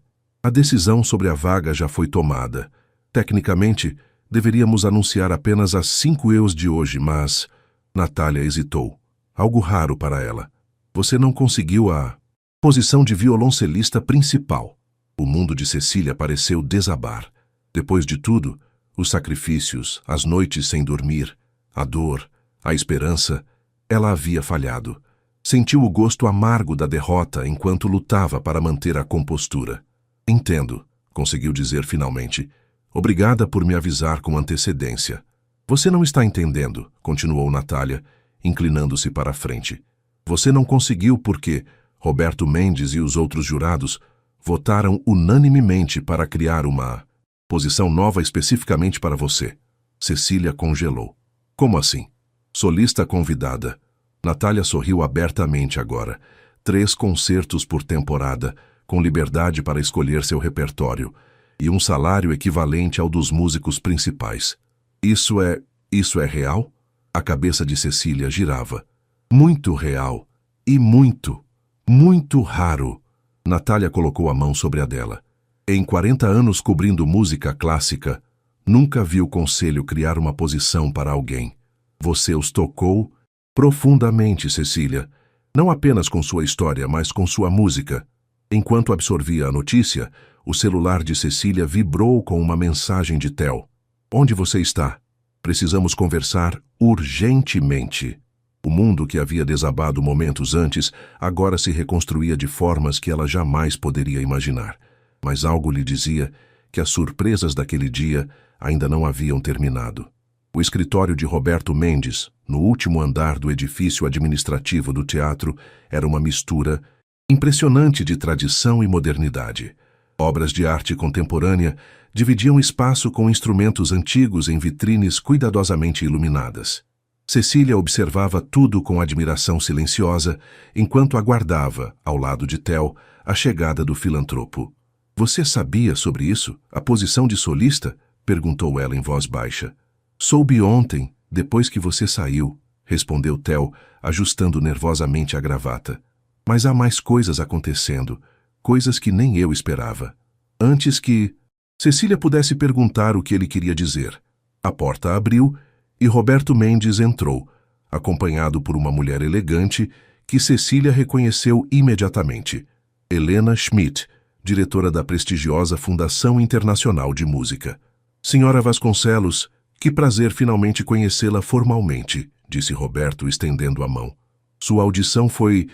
S1: A decisão sobre a vaga já foi tomada. Tecnicamente, deveríamos anunciar apenas às 5h de hoje, mas... Natália hesitou. Algo raro para ela. Você não conseguiu a posição de violoncelista principal. O mundo de Cecília pareceu desabar. Depois de tudo, os sacrifícios, as noites sem dormir, a dor, a esperança, ela havia falhado. Sentiu o gosto amargo da derrota enquanto lutava para manter a compostura. Entendo, conseguiu dizer finalmente. Obrigada por me avisar com antecedência. Você não está entendendo, continuou Natália, inclinando-se para a frente. Você não conseguiu porque Roberto Mendes e os outros jurados votaram unanimemente para criar uma posição nova especificamente para você. Cecília congelou. Como assim? Solista convidada. Natália sorriu abertamente agora. 3 concertos por temporada, com liberdade para escolher seu repertório, e um salário equivalente ao dos músicos principais. Isso é real? A cabeça de Cecília girava. Muito real. E muito, muito raro. Natália colocou a mão sobre a dela. Em 40 anos cobrindo música clássica, nunca vi o conselho criar uma posição para alguém. Você os tocou profundamente, Cecília. Não apenas com sua história, mas com sua música. Enquanto absorvia a notícia, o celular de Cecília vibrou com uma mensagem de Theo. Onde você está? Precisamos conversar urgentemente. O mundo que havia desabado momentos antes agora se reconstruía de formas que ela jamais poderia imaginar. Mas algo lhe dizia que as surpresas daquele dia ainda não haviam terminado. O escritório de Roberto Mendes, no último andar do edifício administrativo do teatro, era uma mistura impressionante de tradição e modernidade. Obras de arte contemporânea dividiam espaço com instrumentos antigos em vitrines cuidadosamente iluminadas. Cecília observava tudo com admiração silenciosa, enquanto aguardava, ao lado de Theo, a chegada do filantropo. "Você sabia sobre isso? A posição de solista?" perguntou ela em voz baixa. "Soube ontem, depois que você saiu", respondeu Theo, ajustando nervosamente a gravata. "Mas há mais coisas acontecendo, coisas que nem eu esperava." Antes que Cecília pudesse perguntar o que ele queria dizer, a porta abriu e Roberto Mendes entrou, acompanhado por uma mulher elegante que Cecília reconheceu imediatamente. Helena Schmidt, diretora da prestigiosa Fundação Internacional de Música. "Senhora Vasconcelos, que prazer finalmente conhecê-la formalmente", disse Roberto, estendendo a mão. "Sua audição foi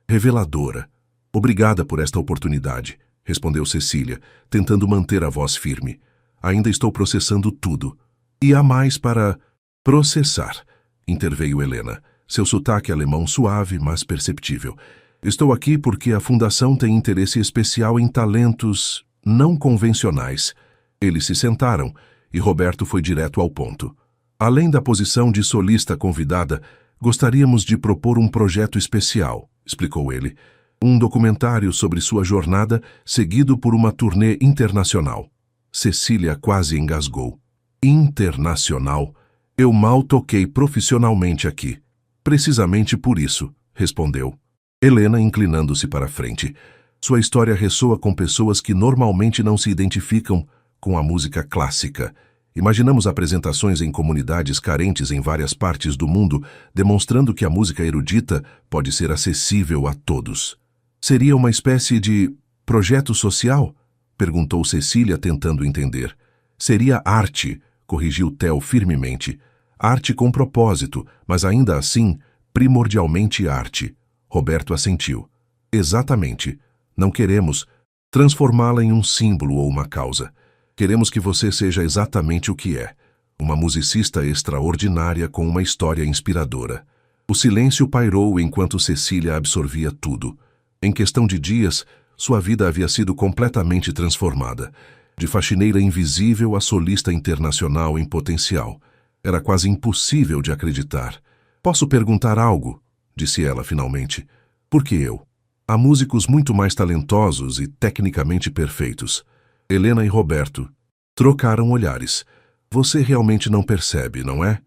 S1: reveladora. Obrigada por esta oportunidade", respondeu Cecília, tentando manter a voz firme. "Ainda estou processando tudo. E há mais para processar", interveio Helena, seu sotaque alemão suave, mas perceptível. "Estou aqui porque a Fundação tem interesse especial em talentos não convencionais." Eles se sentaram e Roberto foi direto ao ponto. "Além da posição de solista convidada, gostaríamos de propor um projeto especial", explicou ele. "Um documentário sobre sua jornada, seguido por uma turnê internacional." Cecília quase engasgou. "Internacional? Eu mal toquei profissionalmente aqui." "Precisamente por isso", respondeu Helena, inclinando-se para a frente. "Sua história ressoa com pessoas que normalmente não se identificam com a música clássica. Imaginamos apresentações em comunidades carentes em várias partes do mundo, demonstrando que a música erudita pode ser acessível a todos." "Seria uma espécie de projeto social?" perguntou Cecília, tentando entender. "Seria arte", corrigiu Theo firmemente. "Arte com propósito, mas ainda assim, primordialmente arte." Roberto assentiu. "Exatamente. Não queremos transformá-la em um símbolo ou uma causa. Queremos que você seja exatamente o que é, uma musicista extraordinária com uma história inspiradora." O silêncio pairou enquanto Cecília absorvia tudo. Em questão de dias, sua vida havia sido completamente transformada. De faxineira invisível a solista internacional em potencial. Era quase impossível de acreditar. "Posso perguntar algo?" disse ela finalmente. "Por que eu? Há músicos muito mais talentosos e tecnicamente perfeitos." Helena e Roberto trocaram olhares. "Você realmente não percebe, não é?"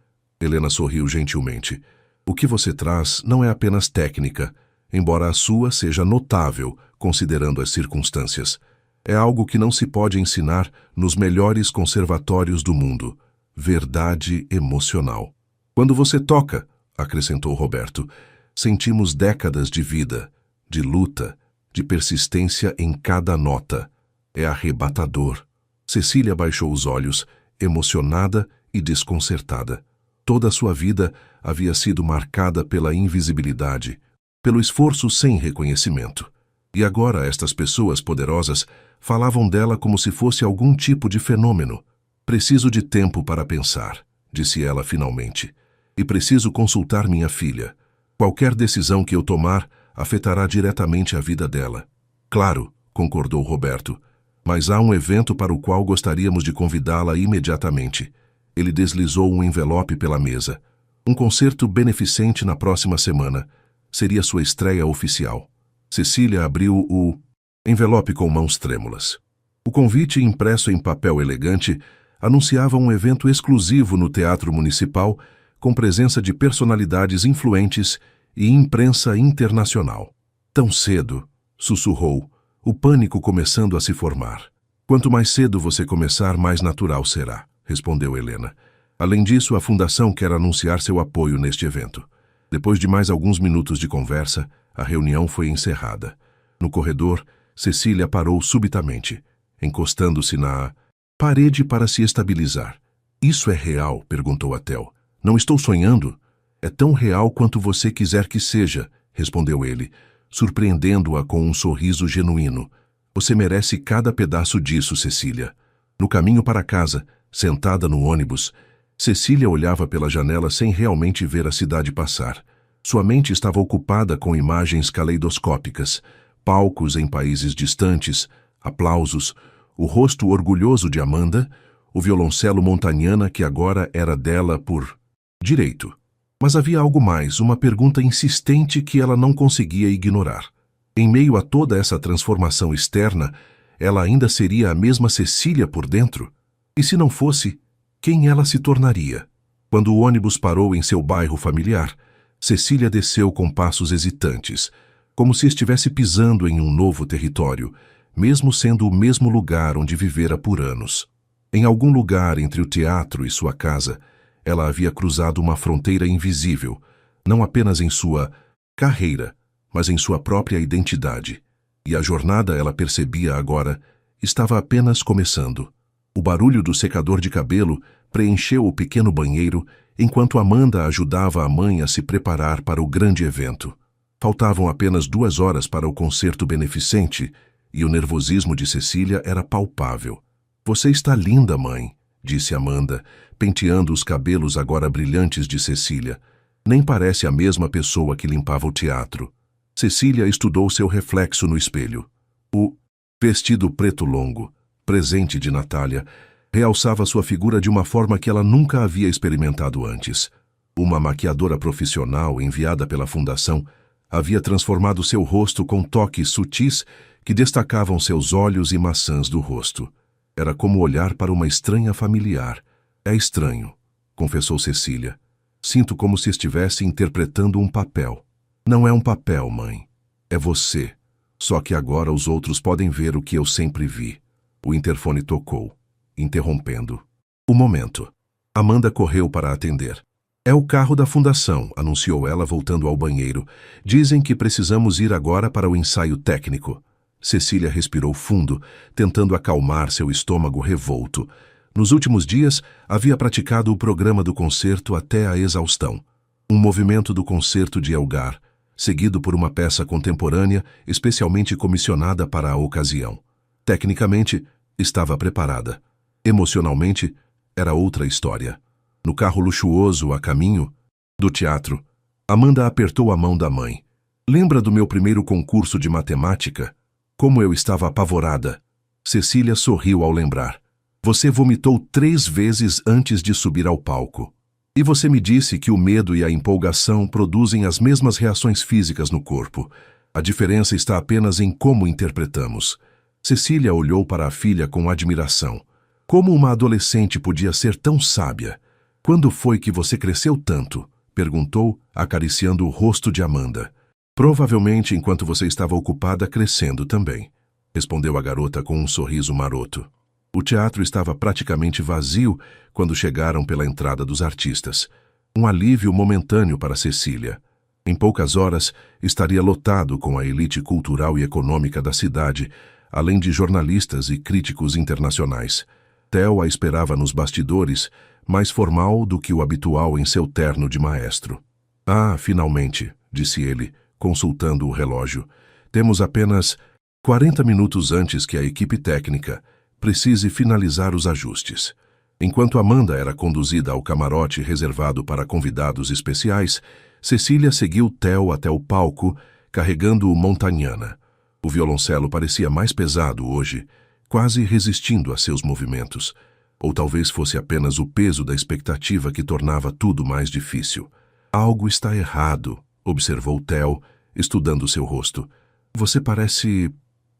S1: Helena sorriu gentilmente. "O que você traz não é apenas técnica, embora a sua seja notável, considerando as circunstâncias. É algo que não se pode ensinar nos melhores conservatórios do mundo. Verdade emocional." "Quando você toca", acrescentou Roberto, "sentimos décadas de vida, de luta, de persistência em cada nota. É arrebatador." Cecília baixou os olhos, emocionada e desconcertada. Toda a sua vida havia sido marcada pela invisibilidade, pelo esforço sem reconhecimento. E agora estas pessoas poderosas falavam dela como se fosse algum tipo de fenômeno. "Preciso de tempo para pensar", disse ela finalmente. "E preciso consultar minha filha. Qualquer decisão que eu tomar afetará diretamente a vida dela." "Claro", concordou Roberto. "Mas há um evento para o qual gostaríamos de convidá-la imediatamente." Ele deslizou um envelope pela mesa. "Um concerto beneficente na próxima semana. Seria sua estreia oficial." Cecília abriu o envelope com mãos trêmulas. O convite, impresso em papel elegante, anunciava um evento exclusivo no Teatro Municipal, com presença de personalidades influentes e imprensa internacional. "Tão cedo", sussurrou, o pânico começando a se formar. "Quanto mais cedo você começar, mais natural será", respondeu Helena. "Além disso, a Fundação quer anunciar seu apoio neste evento." Depois de mais alguns minutos de conversa, a reunião foi encerrada. No corredor, Cecília parou subitamente, encostando-se na parede para se estabilizar. "Isso é real?" perguntou a Theo. "Não estou sonhando?" É tão real quanto você quiser que seja, respondeu ele, surpreendendo-a com um sorriso genuíno. Você merece cada pedaço disso, Cecília. No caminho para casa, sentada no ônibus, Cecília olhava pela janela sem realmente ver a cidade passar. Sua mente estava ocupada com imagens caleidoscópicas, palcos em países distantes, aplausos, o rosto orgulhoso de Amanda, o violoncelo Montagnana que agora era dela por direito. Mas havia algo mais, uma pergunta insistente que ela não conseguia ignorar. Em meio a toda essa transformação externa, ela ainda seria a mesma Cecília por dentro? E se não fosse, quem ela se tornaria? Quando o ônibus parou em seu bairro familiar, Cecília desceu com passos hesitantes, como se estivesse pisando em um novo território, mesmo sendo o mesmo lugar onde vivera por anos. Em algum lugar entre o teatro e sua casa, ela havia cruzado uma fronteira invisível, não apenas em sua carreira, mas em sua própria identidade. E a jornada, ela percebia agora, estava apenas começando. O barulho do secador de cabelo preencheu o pequeno banheiro enquanto Amanda ajudava a mãe a se preparar para o grande evento. Faltavam apenas 2 horas para o concerto beneficente e o nervosismo de Cecília era palpável. Você está linda, mãe, disse Amanda, penteando os cabelos agora brilhantes de Cecília. Nem parece a mesma pessoa que limpava o teatro. Cecília estudou seu reflexo no espelho. O vestido preto longo, presente de Natália, realçava sua figura de uma forma que ela nunca havia experimentado antes. Uma maquiadora profissional enviada pela fundação havia transformado seu rosto com toques sutis que destacavam seus olhos e maçãs do rosto. Era como olhar para uma estranha familiar. É estranho, confessou Cecília. Sinto como se estivesse interpretando um papel. Não é um papel, mãe. É você. Só que agora os outros podem ver o que eu sempre vi. O interfone tocou, interrompendo. O momento. Amanda correu para atender. É o carro da fundação, anunciou ela voltando ao banheiro. Dizem que precisamos ir agora para o ensaio técnico. Cecília respirou fundo, tentando acalmar seu estômago revolto. Nos últimos dias, havia praticado o programa do concerto até a exaustão. Um movimento do concerto de Elgar, seguido por uma peça contemporânea especialmente comissionada para a ocasião. Tecnicamente, estava preparada. Emocionalmente, era outra história. No carro luxuoso a caminho do teatro, Amanda apertou a mão da mãe. Lembra do meu primeiro concurso de matemática? Como eu estava apavorada. Cecília sorriu ao lembrar. Você vomitou 3 vezes antes de subir ao palco. E você me disse que o medo e a empolgação produzem as mesmas reações físicas no corpo. A diferença está apenas em como interpretamos. Cecília olhou para a filha com admiração. Como uma adolescente podia ser tão sábia? Quando foi que você cresceu tanto? Perguntou, acariciando o rosto de Amanda. Provavelmente enquanto você estava ocupada crescendo também, respondeu a garota com um sorriso maroto. O teatro estava praticamente vazio quando chegaram pela entrada dos artistas. Um alívio momentâneo para Cecília. Em poucas horas, estaria lotado com a elite cultural e econômica da cidade, além de jornalistas e críticos internacionais. Theo a esperava nos bastidores, mais formal do que o habitual em seu terno de maestro. Ah, finalmente, disse ele, consultando o relógio. Temos apenas 40 minutos antes que a equipe técnica precise finalizar os ajustes. Enquanto Amanda era conduzida ao camarote reservado para convidados especiais, Cecília seguiu Theo até o palco, carregando o Montagnana. O violoncelo parecia mais pesado hoje, quase resistindo a seus movimentos. Ou talvez fosse apenas o peso da expectativa que tornava tudo mais difícil. Algo está errado, observou Theo, estudando seu rosto. Você parece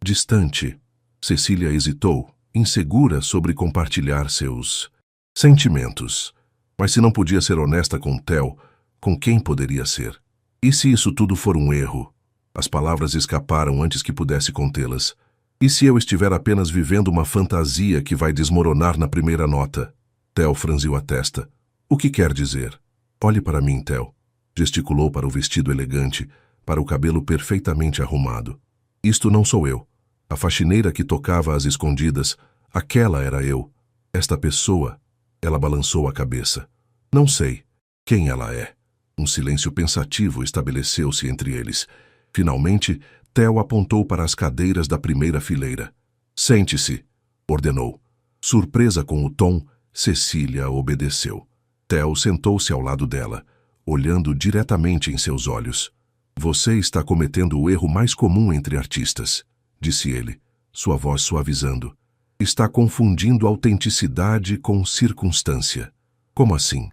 S1: distante. Cecília hesitou, insegura sobre compartilhar seus sentimentos. Mas se não podia ser honesta com Theo, com quem poderia ser? E se isso tudo for um erro? As palavras escaparam antes que pudesse contê-las. E se eu estiver apenas vivendo uma fantasia que vai desmoronar na primeira nota? Theo franziu a testa. O que quer dizer? Olhe para mim, Theo. Gesticulou para o vestido elegante, para o cabelo perfeitamente arrumado. Isto não sou eu. A faxineira que tocava às escondidas, aquela era eu. Esta pessoa, ela balançou a cabeça. Não sei quem ela é. Um silêncio pensativo estabeleceu-se entre eles. Finalmente, Theo apontou para as cadeiras da primeira fileira. "Sente-se", ordenou. Surpresa com o tom, Cecília obedeceu. Theo sentou-se ao lado dela, olhando diretamente em seus olhos. "Você está cometendo o erro mais comum entre artistas", disse ele, sua voz suavizando. "Está confundindo autenticidade com circunstância." "Como assim?"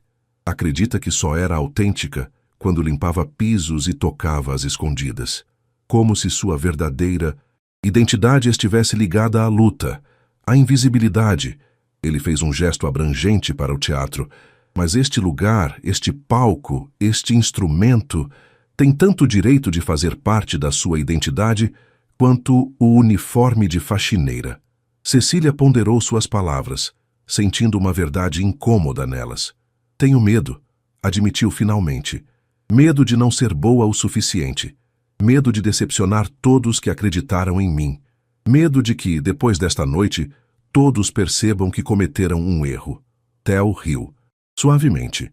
S1: "Acredita que só era autêntica quando limpava pisos e tocava às escondidas. Como se sua verdadeira identidade estivesse ligada à luta, à invisibilidade." Ele fez um gesto abrangente para o teatro. "Mas este lugar, este palco, este instrumento, tem tanto direito de fazer parte da sua identidade quanto o uniforme de faxineira." Cecília ponderou suas palavras, sentindo uma verdade incômoda nelas. "Tenho medo", admitiu finalmente. "Medo de não ser boa o suficiente. Medo de decepcionar todos que acreditaram em mim. Medo de que, depois desta noite, todos percebam que cometeram um erro." Theo riu. Suavemente.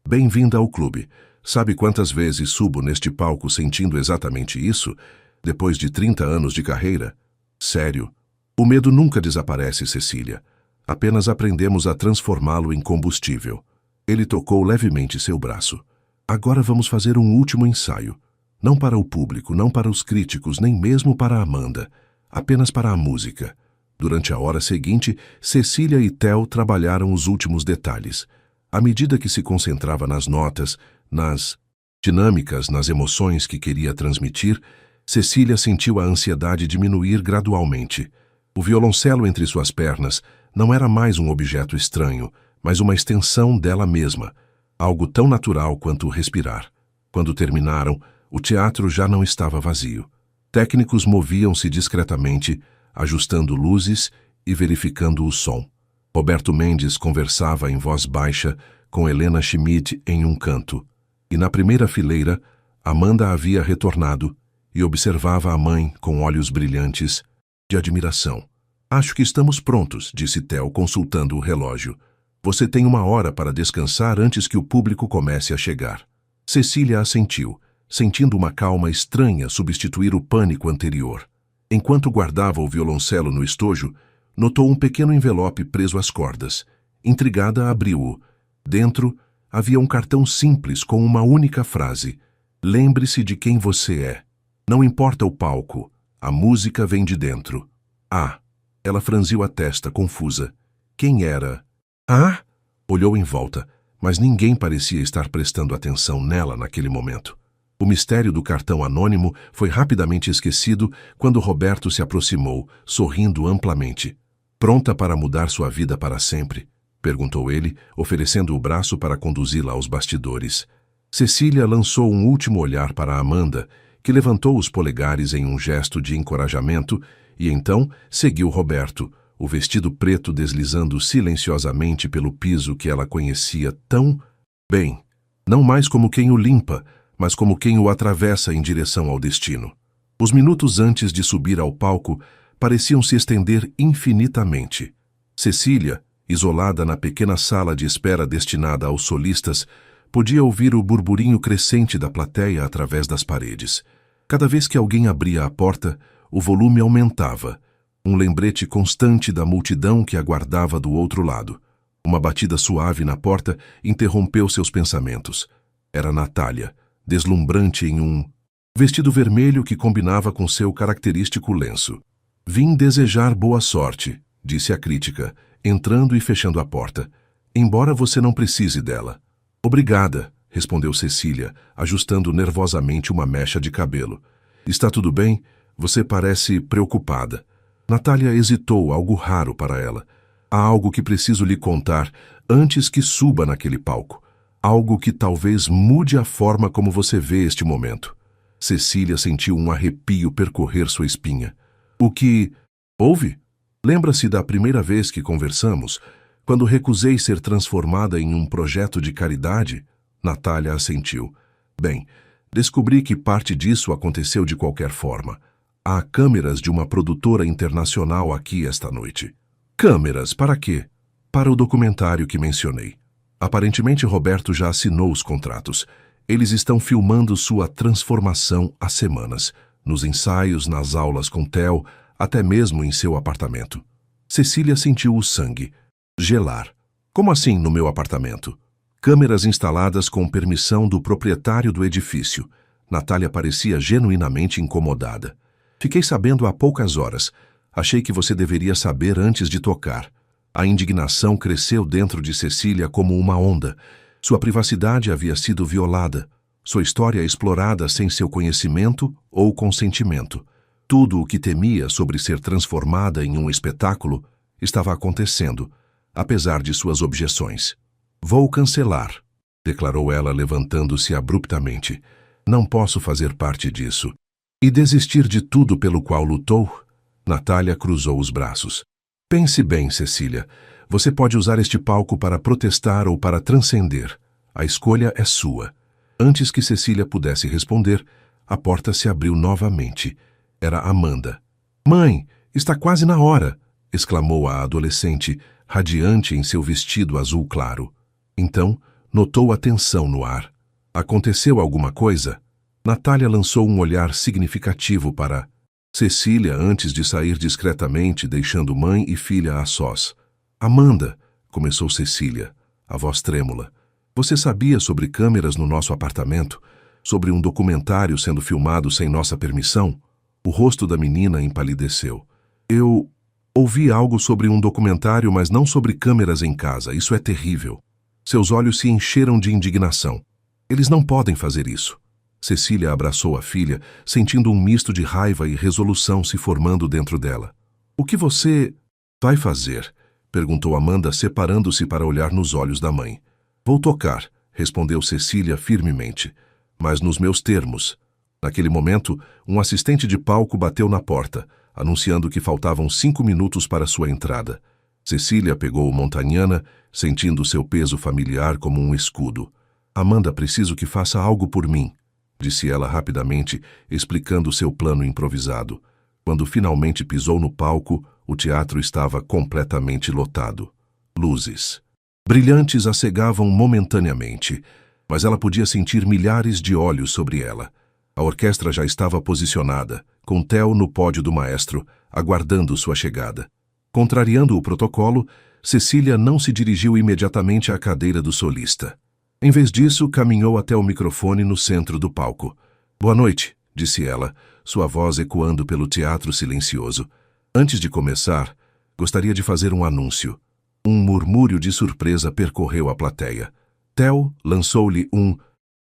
S1: "Bem-vinda ao clube. Sabe quantas vezes subo neste palco sentindo exatamente isso? Depois de 30 anos de carreira? Sério. O medo nunca desaparece, Cecília. Apenas aprendemos a transformá-lo em combustível." Ele tocou levemente seu braço. "Agora vamos fazer um último ensaio. Não para o público, não para os críticos, nem mesmo para a Amanda. Apenas para a música." Durante a hora seguinte, Cecília e Theo trabalharam os últimos detalhes. À medida que se concentrava nas notas, nas dinâmicas, nas emoções que queria transmitir, Cecília sentiu a ansiedade diminuir gradualmente. O violoncelo entre suas pernas não era mais um objeto estranho, mas uma extensão dela mesma, algo tão natural quanto respirar. Quando terminaram, o teatro já não estava vazio. Técnicos moviam-se discretamente, ajustando luzes e verificando o som. Roberto Mendes conversava em voz baixa com Helena Schmidt em um canto. E na primeira fileira, Amanda havia retornado e observava a mãe com olhos brilhantes de admiração. "Acho que estamos prontos", disse Theo, consultando o relógio. "Você tem 1 hora para descansar antes que o público comece a chegar." Cecília assentiu, sentindo uma calma estranha substituir o pânico anterior. Enquanto guardava o violoncelo no estojo, notou um pequeno envelope preso às cordas. Intrigada, abriu-o. Dentro, havia um cartão simples com uma única frase: "Lembre-se de quem você é. Não importa o palco, a música vem de dentro." "Ah!" Ela franziu a testa, confusa. Quem era? "Ah!" Olhou em volta, mas ninguém parecia estar prestando atenção nela naquele momento. O mistério do cartão anônimo foi rapidamente esquecido quando Roberto se aproximou, sorrindo amplamente. "Pronta para mudar sua vida para sempre?" perguntou ele, oferecendo o braço para conduzi-la aos bastidores. Cecília lançou um último olhar para Amanda, que levantou os polegares em um gesto de encorajamento, e então seguiu Roberto, o vestido preto deslizando silenciosamente pelo piso que ela conhecia tão bem, não mais como quem o limpa, mas como quem o atravessa em direção ao destino. Os minutos antes de subir ao palco pareciam se estender infinitamente. Cecília, isolada na pequena sala de espera destinada aos solistas, podia ouvir o burburinho crescente da plateia através das paredes. Cada vez que alguém abria a porta, o volume aumentava, um lembrete constante da multidão que aguardava do outro lado. Uma batida suave na porta interrompeu seus pensamentos. Era Natália, deslumbrante em um vestido vermelho que combinava com seu característico lenço. "Vim desejar boa sorte", disse a crítica, entrando e fechando a porta. "Embora você não precise dela." "Obrigada", respondeu Cecília, ajustando nervosamente uma mecha de cabelo. "Está tudo bem? Você parece preocupada." Natália hesitou, algo raro para ela. "Há algo que preciso lhe contar antes que suba naquele palco. Algo que talvez mude a forma como você vê este momento." Cecília sentiu um arrepio percorrer sua espinha. "O que houve? Lembra-se da primeira vez que conversamos, quando recusei ser transformada em um projeto de caridade?" Natália assentiu. "Bem, descobri que parte disso aconteceu de qualquer forma. Há câmeras de uma produtora internacional aqui esta noite." "Câmeras? Para quê?" "Para o documentário que mencionei. Aparentemente, Roberto já assinou os contratos. Eles estão filmando sua transformação há semanas, nos ensaios, nas aulas com Theo, até mesmo em seu apartamento. Cecília sentiu o sangue gelar. Como assim no meu apartamento? Câmeras instaladas com permissão do proprietário do edifício. Natália parecia genuinamente incomodada. Fiquei sabendo há poucas horas. Achei que você deveria saber antes de tocar. A indignação cresceu dentro de Cecília como uma onda. Sua privacidade havia sido violada. Sua história explorada sem seu conhecimento ou consentimento. Tudo o que temia sobre ser transformada em um espetáculo estava acontecendo, apesar de suas objeções. Vou cancelar, declarou ela levantando-se abruptamente. Não posso fazer parte disso. E desistir de tudo pelo qual lutou? Natália cruzou os braços. Pense bem, Cecília. Você pode usar este palco para protestar ou para transcender. A escolha é sua. Antes que Cecília pudesse responder, a porta se abriu novamente. Era Amanda. Mãe, está quase na hora, exclamou a adolescente, radiante em seu vestido azul claro. Então, notou a tensão no ar. Aconteceu alguma coisa? Natália lançou um olhar significativo para Cecília antes de sair discretamente, deixando mãe e filha a sós. Amanda, começou Cecília, a voz trêmula. Você sabia sobre câmeras no nosso apartamento? Sobre um documentário sendo filmado sem nossa permissão? O rosto da menina empalideceu. Eu ouvi algo sobre um documentário, mas não sobre câmeras em casa. Isso é terrível. Seus olhos se encheram de indignação. Eles não podem fazer isso. Cecília abraçou a filha, sentindo um misto de raiva e resolução se formando dentro dela. O que você vai fazer? Perguntou Amanda, separando-se para olhar nos olhos da mãe. Vou tocar, respondeu Cecília firmemente, mas nos meus termos. Naquele momento, um assistente de palco bateu na porta, anunciando que faltavam 5 minutos para sua entrada. Cecília pegou o Montagnana, sentindo seu peso familiar como um escudo. Amanda, preciso que faça algo por mim, disse ela rapidamente, explicando seu plano improvisado. Quando finalmente pisou no palco, o teatro estava completamente lotado. Luzes brilhantes a cegavam momentaneamente, mas ela podia sentir milhares de olhos sobre ela. A orquestra já estava posicionada, com Theo no pódio do maestro, aguardando sua chegada. Contrariando o protocolo, Cecília não se dirigiu imediatamente à cadeira do solista. Em vez disso, caminhou até o microfone no centro do palco. Boa noite, disse ela, sua voz ecoando pelo teatro silencioso. Antes de começar, gostaria de fazer um anúncio. Um murmúrio de surpresa percorreu a plateia. Theo lançou-lhe um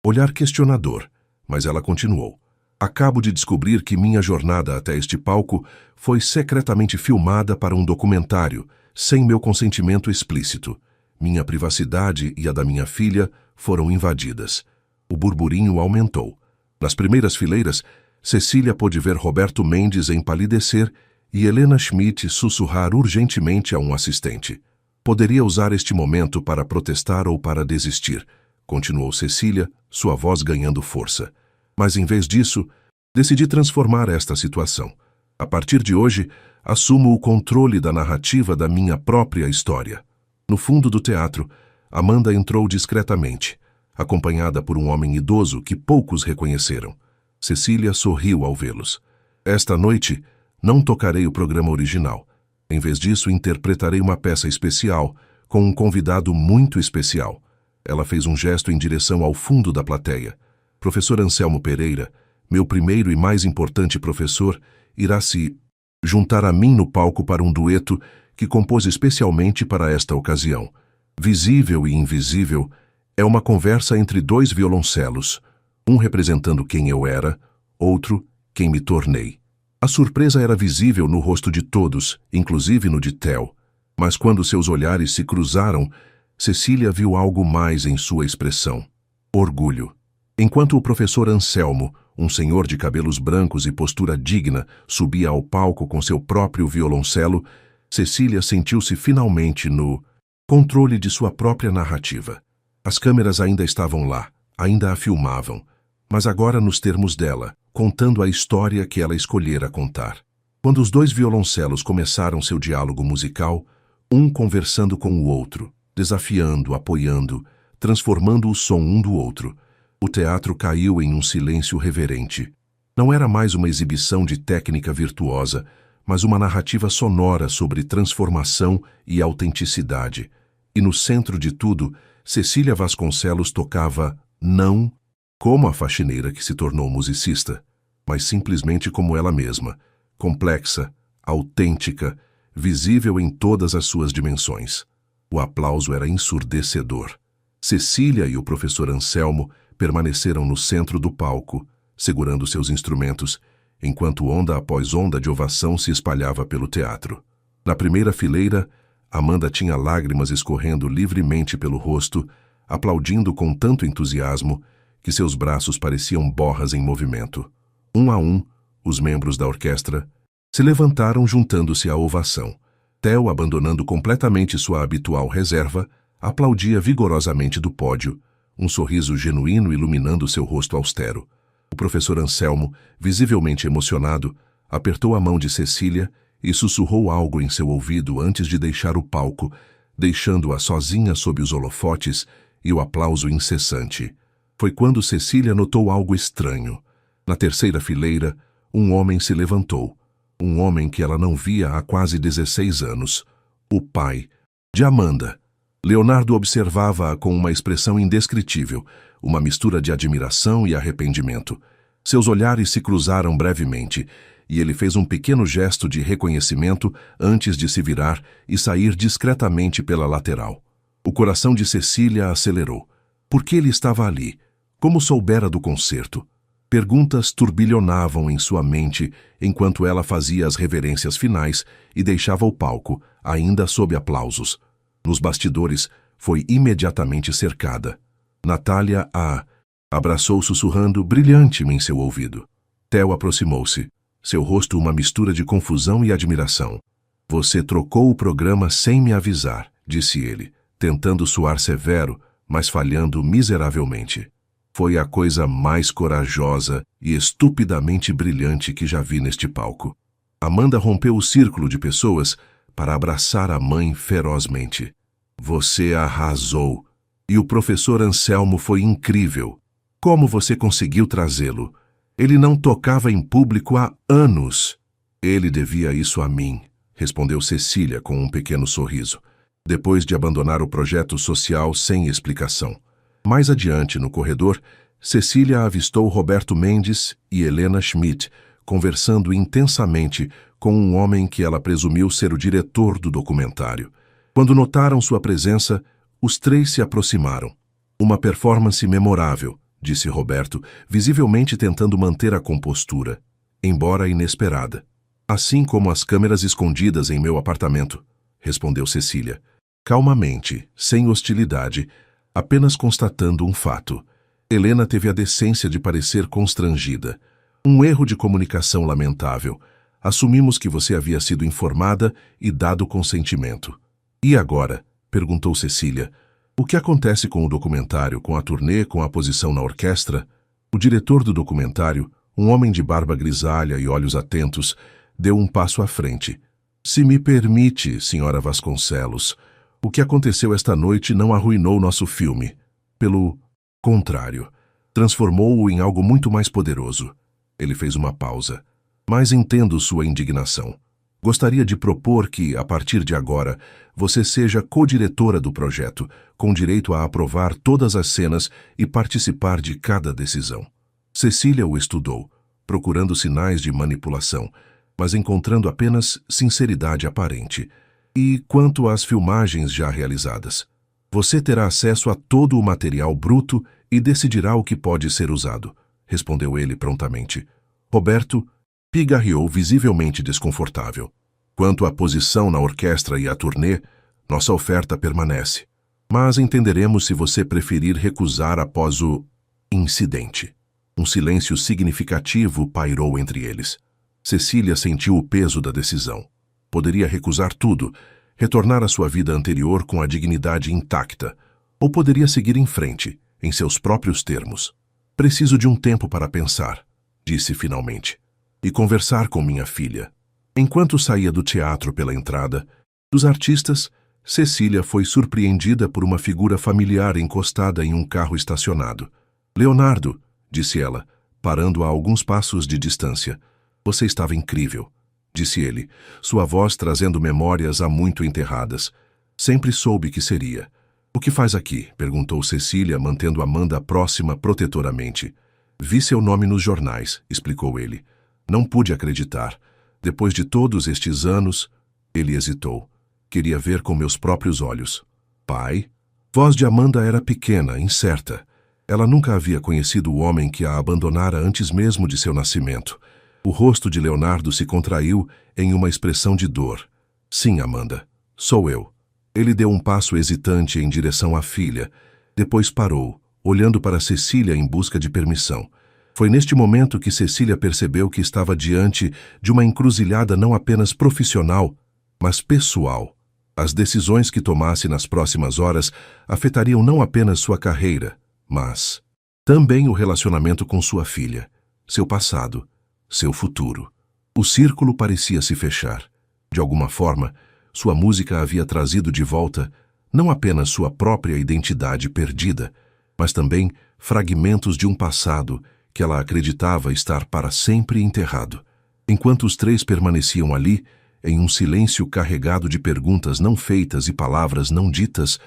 S1: olhar questionador, mas ela continuou. Acabo de descobrir que minha jornada até este palco foi secretamente filmada para um documentário, sem meu consentimento explícito. Minha privacidade e a da minha filha foram invadidas. O burburinho aumentou. Nas primeiras fileiras, Cecília pôde ver Roberto Mendes empalidecer e Helena Schmidt sussurrar urgentemente a um assistente. Poderia usar este momento para protestar ou para desistir, continuou Cecília, sua voz ganhando força. Mas, em vez disso, decidi transformar esta situação. A partir de hoje, assumo o controle da narrativa da minha própria história. No fundo do teatro, Amanda entrou discretamente, acompanhada por um homem idoso que poucos reconheceram. Cecília sorriu ao vê-los. Esta noite, não tocarei o programa original. Em vez disso, interpretarei uma peça especial, com um convidado muito especial. Ela fez um gesto em direção ao fundo da plateia. Professor Anselmo Pereira, meu primeiro e mais importante professor, irá se juntar a mim no palco para um dueto que compôs especialmente para esta ocasião. Visível e invisível, é uma conversa entre 2 violoncelos, um representando quem eu era, outro quem me tornei. A surpresa era visível no rosto de todos, inclusive no de Theo, mas quando seus olhares se cruzaram, Cecília viu algo mais em sua expressão. Orgulho. Enquanto o professor Anselmo, um senhor de cabelos brancos e postura digna, subia ao palco com seu próprio violoncelo, Cecília sentiu-se finalmente no controle de sua própria narrativa. As câmeras ainda estavam lá, ainda a filmavam, mas agora nos termos dela, contando a história que ela escolhera contar. Quando os 2 violoncelos começaram seu diálogo musical, um conversando com o outro, desafiando, apoiando, transformando o som um do outro, O teatro caiu em um silêncio reverente. Não era mais uma exibição de técnica virtuosa, mas uma narrativa sonora sobre transformação e autenticidade. E no centro de tudo, Cecília Vasconcelos tocava não como a faxineira que se tornou musicista, mas simplesmente como ela mesma, complexa, autêntica, visível em todas as suas dimensões. O aplauso era ensurdecedor. Cecília e o professor Anselmo permaneceram no centro do palco, segurando seus instrumentos, enquanto onda após onda de ovação se espalhava pelo teatro. Na primeira fileira, Amanda tinha lágrimas escorrendo livremente pelo rosto, aplaudindo com tanto entusiasmo que seus braços pareciam borras em movimento. Um a um, os membros da orquestra se levantaram juntando-se à ovação. Theo, abandonando completamente sua habitual reserva, aplaudia vigorosamente do pódio, um sorriso genuíno iluminando seu rosto austero. O professor Anselmo, visivelmente emocionado, apertou a mão de Cecília e sussurrou algo em seu ouvido antes de deixar o palco, deixando-a sozinha sob os holofotes e o aplauso incessante. Foi quando Cecília notou algo estranho. Na terceira fileira, um homem se levantou. Um homem que ela não via há quase 16 anos. O pai de Amanda. Leonardo observava-a com uma expressão indescritível, uma mistura de admiração e arrependimento. Seus olhares se cruzaram brevemente, e ele fez um pequeno gesto de reconhecimento antes de se virar e sair discretamente pela lateral. O coração de Cecília acelerou. Por que ele estava ali? Como soubera do concerto? Perguntas turbilhonavam em sua mente enquanto ela fazia as reverências finais e deixava o palco, ainda sob aplausos. Nos bastidores, foi imediatamente cercada. Natália a abraçou sussurrando brilhante-me em seu ouvido. Theo aproximou-se, seu rosto uma mistura de confusão e admiração. Você trocou o programa sem me avisar, disse ele, tentando soar severo, mas falhando miseravelmente. Foi a coisa mais corajosa e estupidamente brilhante que já vi neste palco. Amanda rompeu o círculo de pessoas para abraçar a mãe ferozmente. Você arrasou. E o professor Anselmo foi incrível. Como você conseguiu trazê-lo? Ele não tocava em público há anos. Ele devia isso a mim, respondeu Cecília com um pequeno sorriso, depois de abandonar o projeto social sem explicação. Mais adiante, no corredor, Cecília avistou Roberto Mendes e Helena Schmidt conversando intensamente com um homem que ela presumiu ser o diretor do documentário. Quando notaram sua presença, os três se aproximaram. Uma performance memorável, disse Roberto, visivelmente tentando manter a compostura, embora inesperada. Assim como as câmeras escondidas em meu apartamento, respondeu Cecília, calmamente, sem hostilidade, apenas constatando um fato. Helena teve a decência de parecer constrangida. Um erro de comunicação lamentável. Assumimos que você havia sido informada e dado consentimento. E agora? Perguntou Cecília. O que acontece com o documentário, com a turnê, com a posição na orquestra? O diretor do documentário, um homem de barba grisalha e olhos atentos, deu um passo à frente. Se me permite, senhora Vasconcelos, o que aconteceu esta noite não arruinou nosso filme. Pelo contrário, transformou-o em algo muito mais poderoso. Ele fez uma pausa. Mas entendo sua indignação. Gostaria de propor que, a partir de agora, você seja co-diretora do projeto, com direito a aprovar todas as cenas e participar de cada decisão. Cecília o estudou, procurando sinais de manipulação, mas encontrando apenas sinceridade aparente. E quanto às filmagens já realizadas? Você terá acesso a todo o material bruto e decidirá o que pode ser usado, respondeu ele prontamente. Roberto pigarreou visivelmente desconfortável. Quanto à posição na orquestra e à turnê, nossa oferta permanece. Mas entenderemos se você preferir recusar após o incidente. Um silêncio significativo pairou entre eles. Cecília sentiu o peso da decisão. Poderia recusar tudo, retornar à sua vida anterior com a dignidade intacta, ou poderia seguir em frente, em seus próprios termos. Preciso de um tempo para pensar, disse finalmente, e conversar com minha filha. Enquanto saía do teatro pela entrada, dos artistas, Cecília foi surpreendida por uma figura familiar encostada em um carro estacionado. Leonardo, disse ela, parando a alguns passos de distância. Você estava incrível, disse ele, sua voz trazendo memórias há muito enterradas. Sempre soube que seria. O que faz aqui? Perguntou Cecília, mantendo Amanda próxima protetoramente. Vi seu nome nos jornais, explicou ele. Não pude acreditar. Depois de todos estes anos, ele hesitou. Queria ver com meus próprios olhos. Pai? Voz de Amanda era pequena, incerta. Ela nunca havia conhecido o homem que a abandonara antes mesmo de seu nascimento. O rosto de Leonardo se contraiu em uma expressão de dor. Sim, Amanda, sou eu. Ele deu um passo hesitante em direção à filha. Depois parou, olhando para Cecília em busca de permissão. Foi neste momento que Cecília percebeu que estava diante de uma encruzilhada não apenas profissional, mas pessoal. As decisões que tomasse nas próximas horas afetariam não apenas sua carreira, mas também o relacionamento com sua filha, seu passado, seu futuro. O círculo parecia se fechar. De alguma forma, sua música havia trazido de volta não apenas sua própria identidade perdida, mas também fragmentos de um passado que ela acreditava estar para sempre enterrado. Enquanto os três permaneciam ali, em um silêncio carregado de perguntas não feitas e palavras não ditas,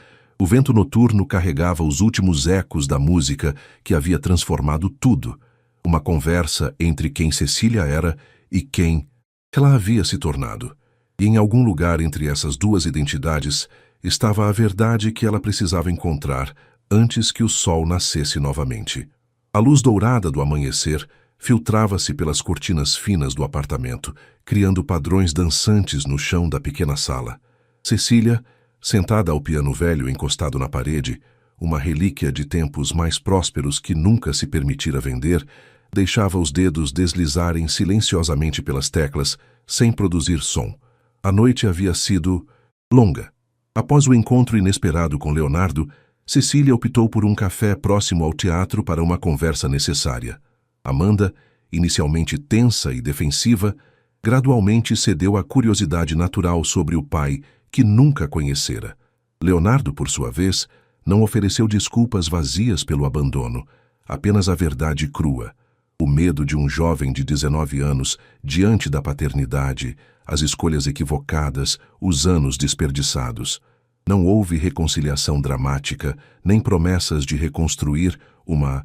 S1: o vento noturno carregava os últimos ecos da música que havia transformado tudo. Uma conversa entre quem Cecília era e quem ela havia se tornado. E em algum lugar entre essas duas identidades estava a verdade que ela precisava encontrar antes que o sol nascesse novamente. A luz dourada do amanhecer filtrava-se pelas cortinas finas do apartamento, criando padrões dançantes no chão da pequena sala. Cecília, sentada ao piano velho encostado na parede, uma relíquia de tempos mais prósperos que nunca se permitira vender, deixava os dedos deslizarem silenciosamente pelas teclas, sem produzir som. A noite havia sido longa. Após o encontro inesperado com Leonardo, Cecília optou por um café próximo ao teatro para uma conversa necessária. Amanda, inicialmente tensa e defensiva, gradualmente cedeu à curiosidade natural sobre o pai que nunca conhecera. Leonardo, por sua vez, não ofereceu desculpas vazias pelo abandono, apenas a verdade crua. O medo de um jovem de 19 anos diante da paternidade, as escolhas equivocadas, os anos desperdiçados. Não houve reconciliação dramática, nem promessas de reconstruir uma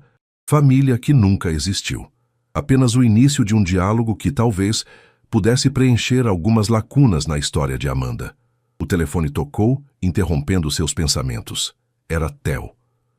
S1: família que nunca existiu. Apenas o início de um diálogo que talvez pudesse preencher algumas lacunas na história de Amanda. O telefone tocou, interrompendo seus pensamentos. Era Theo.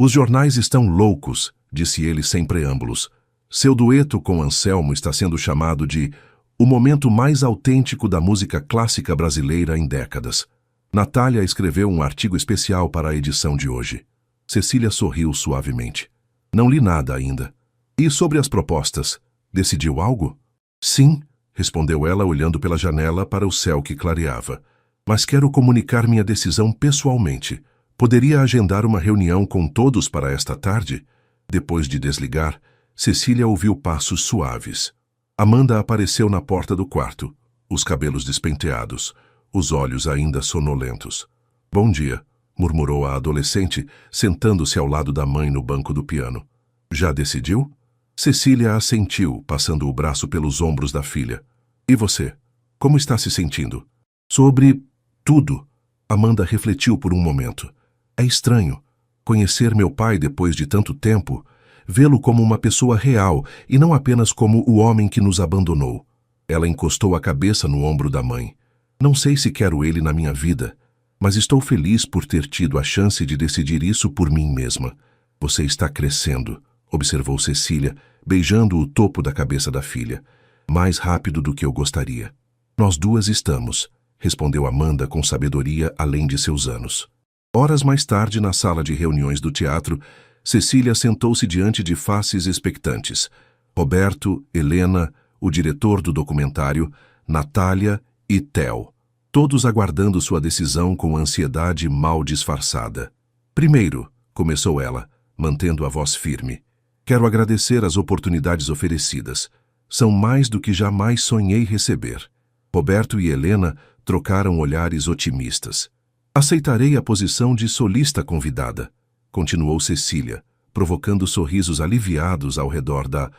S1: Os jornais estão loucos, disse ele sem preâmbulos. Seu dueto com Anselmo está sendo chamado de o momento mais autêntico da música clássica brasileira em décadas. Natália escreveu um artigo especial para a edição de hoje. Cecília sorriu suavemente. Não li nada ainda. E sobre as propostas? Decidiu algo? Sim, respondeu ela olhando pela janela para o céu que clareava. Mas quero comunicar minha decisão pessoalmente. Poderia agendar uma reunião com todos para esta tarde? Depois de desligar, Cecília ouviu passos suaves. Amanda apareceu na porta do quarto, os cabelos despenteados, os olhos ainda sonolentos. Bom dia, murmurou a adolescente, sentando-se ao lado da mãe no banco do piano. Já decidiu? Cecília assentiu, passando o braço pelos ombros da filha. E você? Como está se sentindo? Sobre tudo. Amanda refletiu por um momento. É estranho. Conhecer meu pai depois de tanto tempo, vê-lo como uma pessoa real e não apenas como o homem que nos abandonou. Ela encostou a cabeça no ombro da mãe. Não sei se quero ele na minha vida, mas estou feliz por ter tido a chance de decidir isso por mim mesma. Você está crescendo, observou Cecília, beijando o topo da cabeça da filha. Mais rápido do que eu gostaria. Nós duas estamos, respondeu Amanda com sabedoria além de seus anos. Horas mais tarde, na sala de reuniões do teatro, Cecília sentou-se diante de faces expectantes. Roberto, Helena, o diretor do documentário, Natália e Theo, todos aguardando sua decisão com ansiedade mal disfarçada. Primeiro, começou ela, mantendo a voz firme, quero agradecer as oportunidades oferecidas. São mais do que jamais sonhei receber. Roberto e Helena trocaram olhares otimistas. Aceitarei a posição de solista convidada, continuou Cecília, provocando sorrisos aliviados ao redor da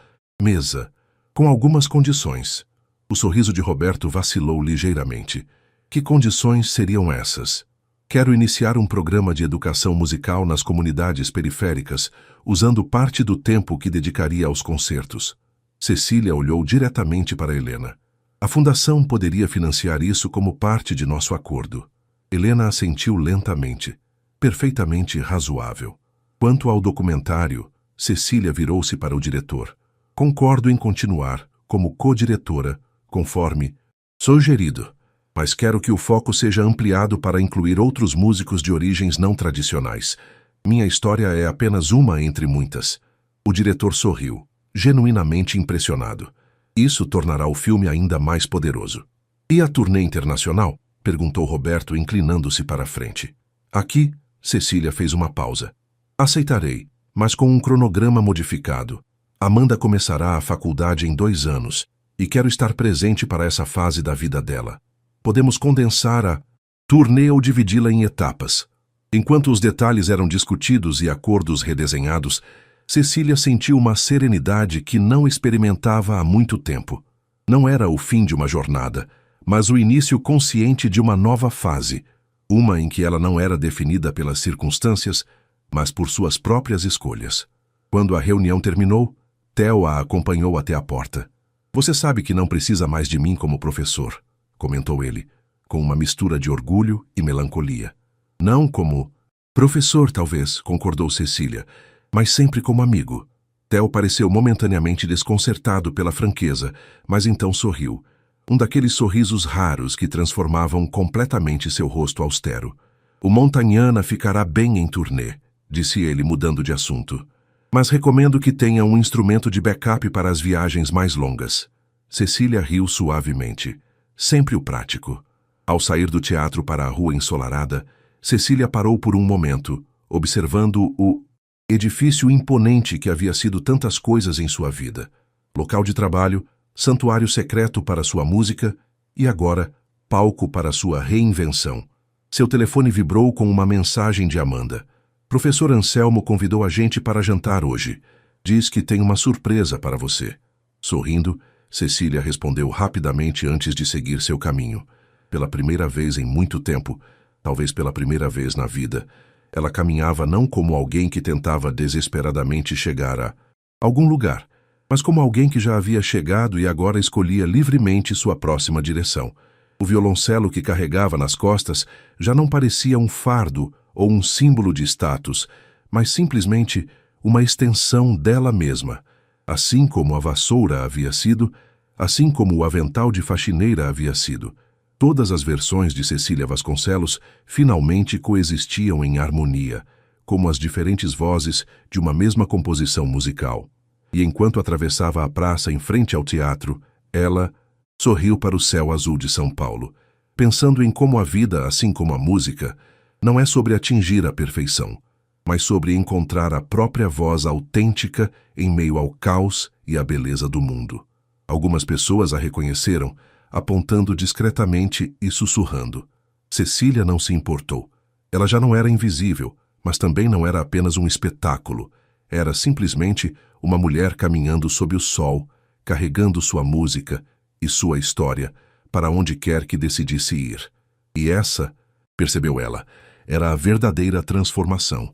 S1: mesa, com algumas condições. O sorriso de Roberto vacilou ligeiramente. Que condições seriam essas? Quero iniciar um programa de educação musical nas comunidades periféricas, usando parte do tempo que dedicaria aos concertos. Cecília olhou diretamente para Helena. A fundação poderia financiar isso como parte de nosso acordo. Helena assentiu lentamente. Perfeitamente razoável. Quanto ao documentário, Cecília virou-se para o diretor. Concordo em continuar, como co-diretora, conforme sugerido, mas quero que o foco seja ampliado para incluir outros músicos de origens não tradicionais. Minha história é apenas uma entre muitas. O diretor sorriu, genuinamente impressionado. Isso tornará o filme ainda mais poderoso. E a turnê internacional? Perguntou Roberto, inclinando-se para a frente. Aqui, Cecília fez uma pausa. Aceitarei, mas com um cronograma modificado. Amanda começará a faculdade em 2 anos, e quero estar presente para essa fase da vida dela. Podemos condensar a turnê ou dividi-la em etapas. Enquanto os detalhes eram discutidos e acordos redesenhados, Cecília sentiu uma serenidade que não experimentava há muito tempo. Não era o fim de uma jornada, mas o início consciente de uma nova fase, uma em que ela não era definida pelas circunstâncias, mas por suas próprias escolhas. Quando a reunião terminou, Theo a acompanhou até a porta. Você sabe que não precisa mais de mim como professor, comentou ele, com uma mistura de orgulho e melancolia. Não como professor, talvez, concordou Cecília, mas sempre como amigo. Theo pareceu momentaneamente desconcertado pela franqueza, mas então sorriu. Um daqueles sorrisos raros que transformavam completamente seu rosto austero. O Montagnana ficará bem em turnê, disse ele, mudando de assunto. Mas recomendo que tenha um instrumento de backup para as viagens mais longas. Cecília riu suavemente. Sempre o prático. Ao sair do teatro para a rua ensolarada, Cecília parou por um momento, observando o edifício imponente que havia sido tantas coisas em sua vida. Local de trabalho, santuário secreto para sua música e agora, palco para sua reinvenção. Seu telefone vibrou com uma mensagem de Amanda. Professor Anselmo convidou a gente para jantar hoje. Diz que tem uma surpresa para você. Sorrindo, Cecília respondeu rapidamente antes de seguir seu caminho. Pela primeira vez em muito tempo, talvez pela primeira vez na vida, ela caminhava não como alguém que tentava desesperadamente chegar a algum lugar, mas como alguém que já havia chegado e agora escolhia livremente sua próxima direção. O violoncelo que carregava nas costas já não parecia um fardo ou um símbolo de status, mas simplesmente uma extensão dela mesma, assim como a vassoura havia sido, assim como o avental de faxineira havia sido. Todas as versões de Cecília Vasconcelos finalmente coexistiam em harmonia, como as diferentes vozes de uma mesma composição musical. E enquanto atravessava a praça em frente ao teatro, ela sorriu para o céu azul de São Paulo, pensando em como a vida, assim como a música, não é sobre atingir a perfeição, mas sobre encontrar a própria voz autêntica em meio ao caos e à beleza do mundo. Algumas pessoas a reconheceram, apontando discretamente e sussurrando. Cecília não se importou. Ela já não era invisível, mas também não era apenas um espetáculo. Era simplesmente uma mulher caminhando sob o sol, carregando sua música e sua história para onde quer que decidisse ir. E essa, percebeu ela, era a verdadeira transformação.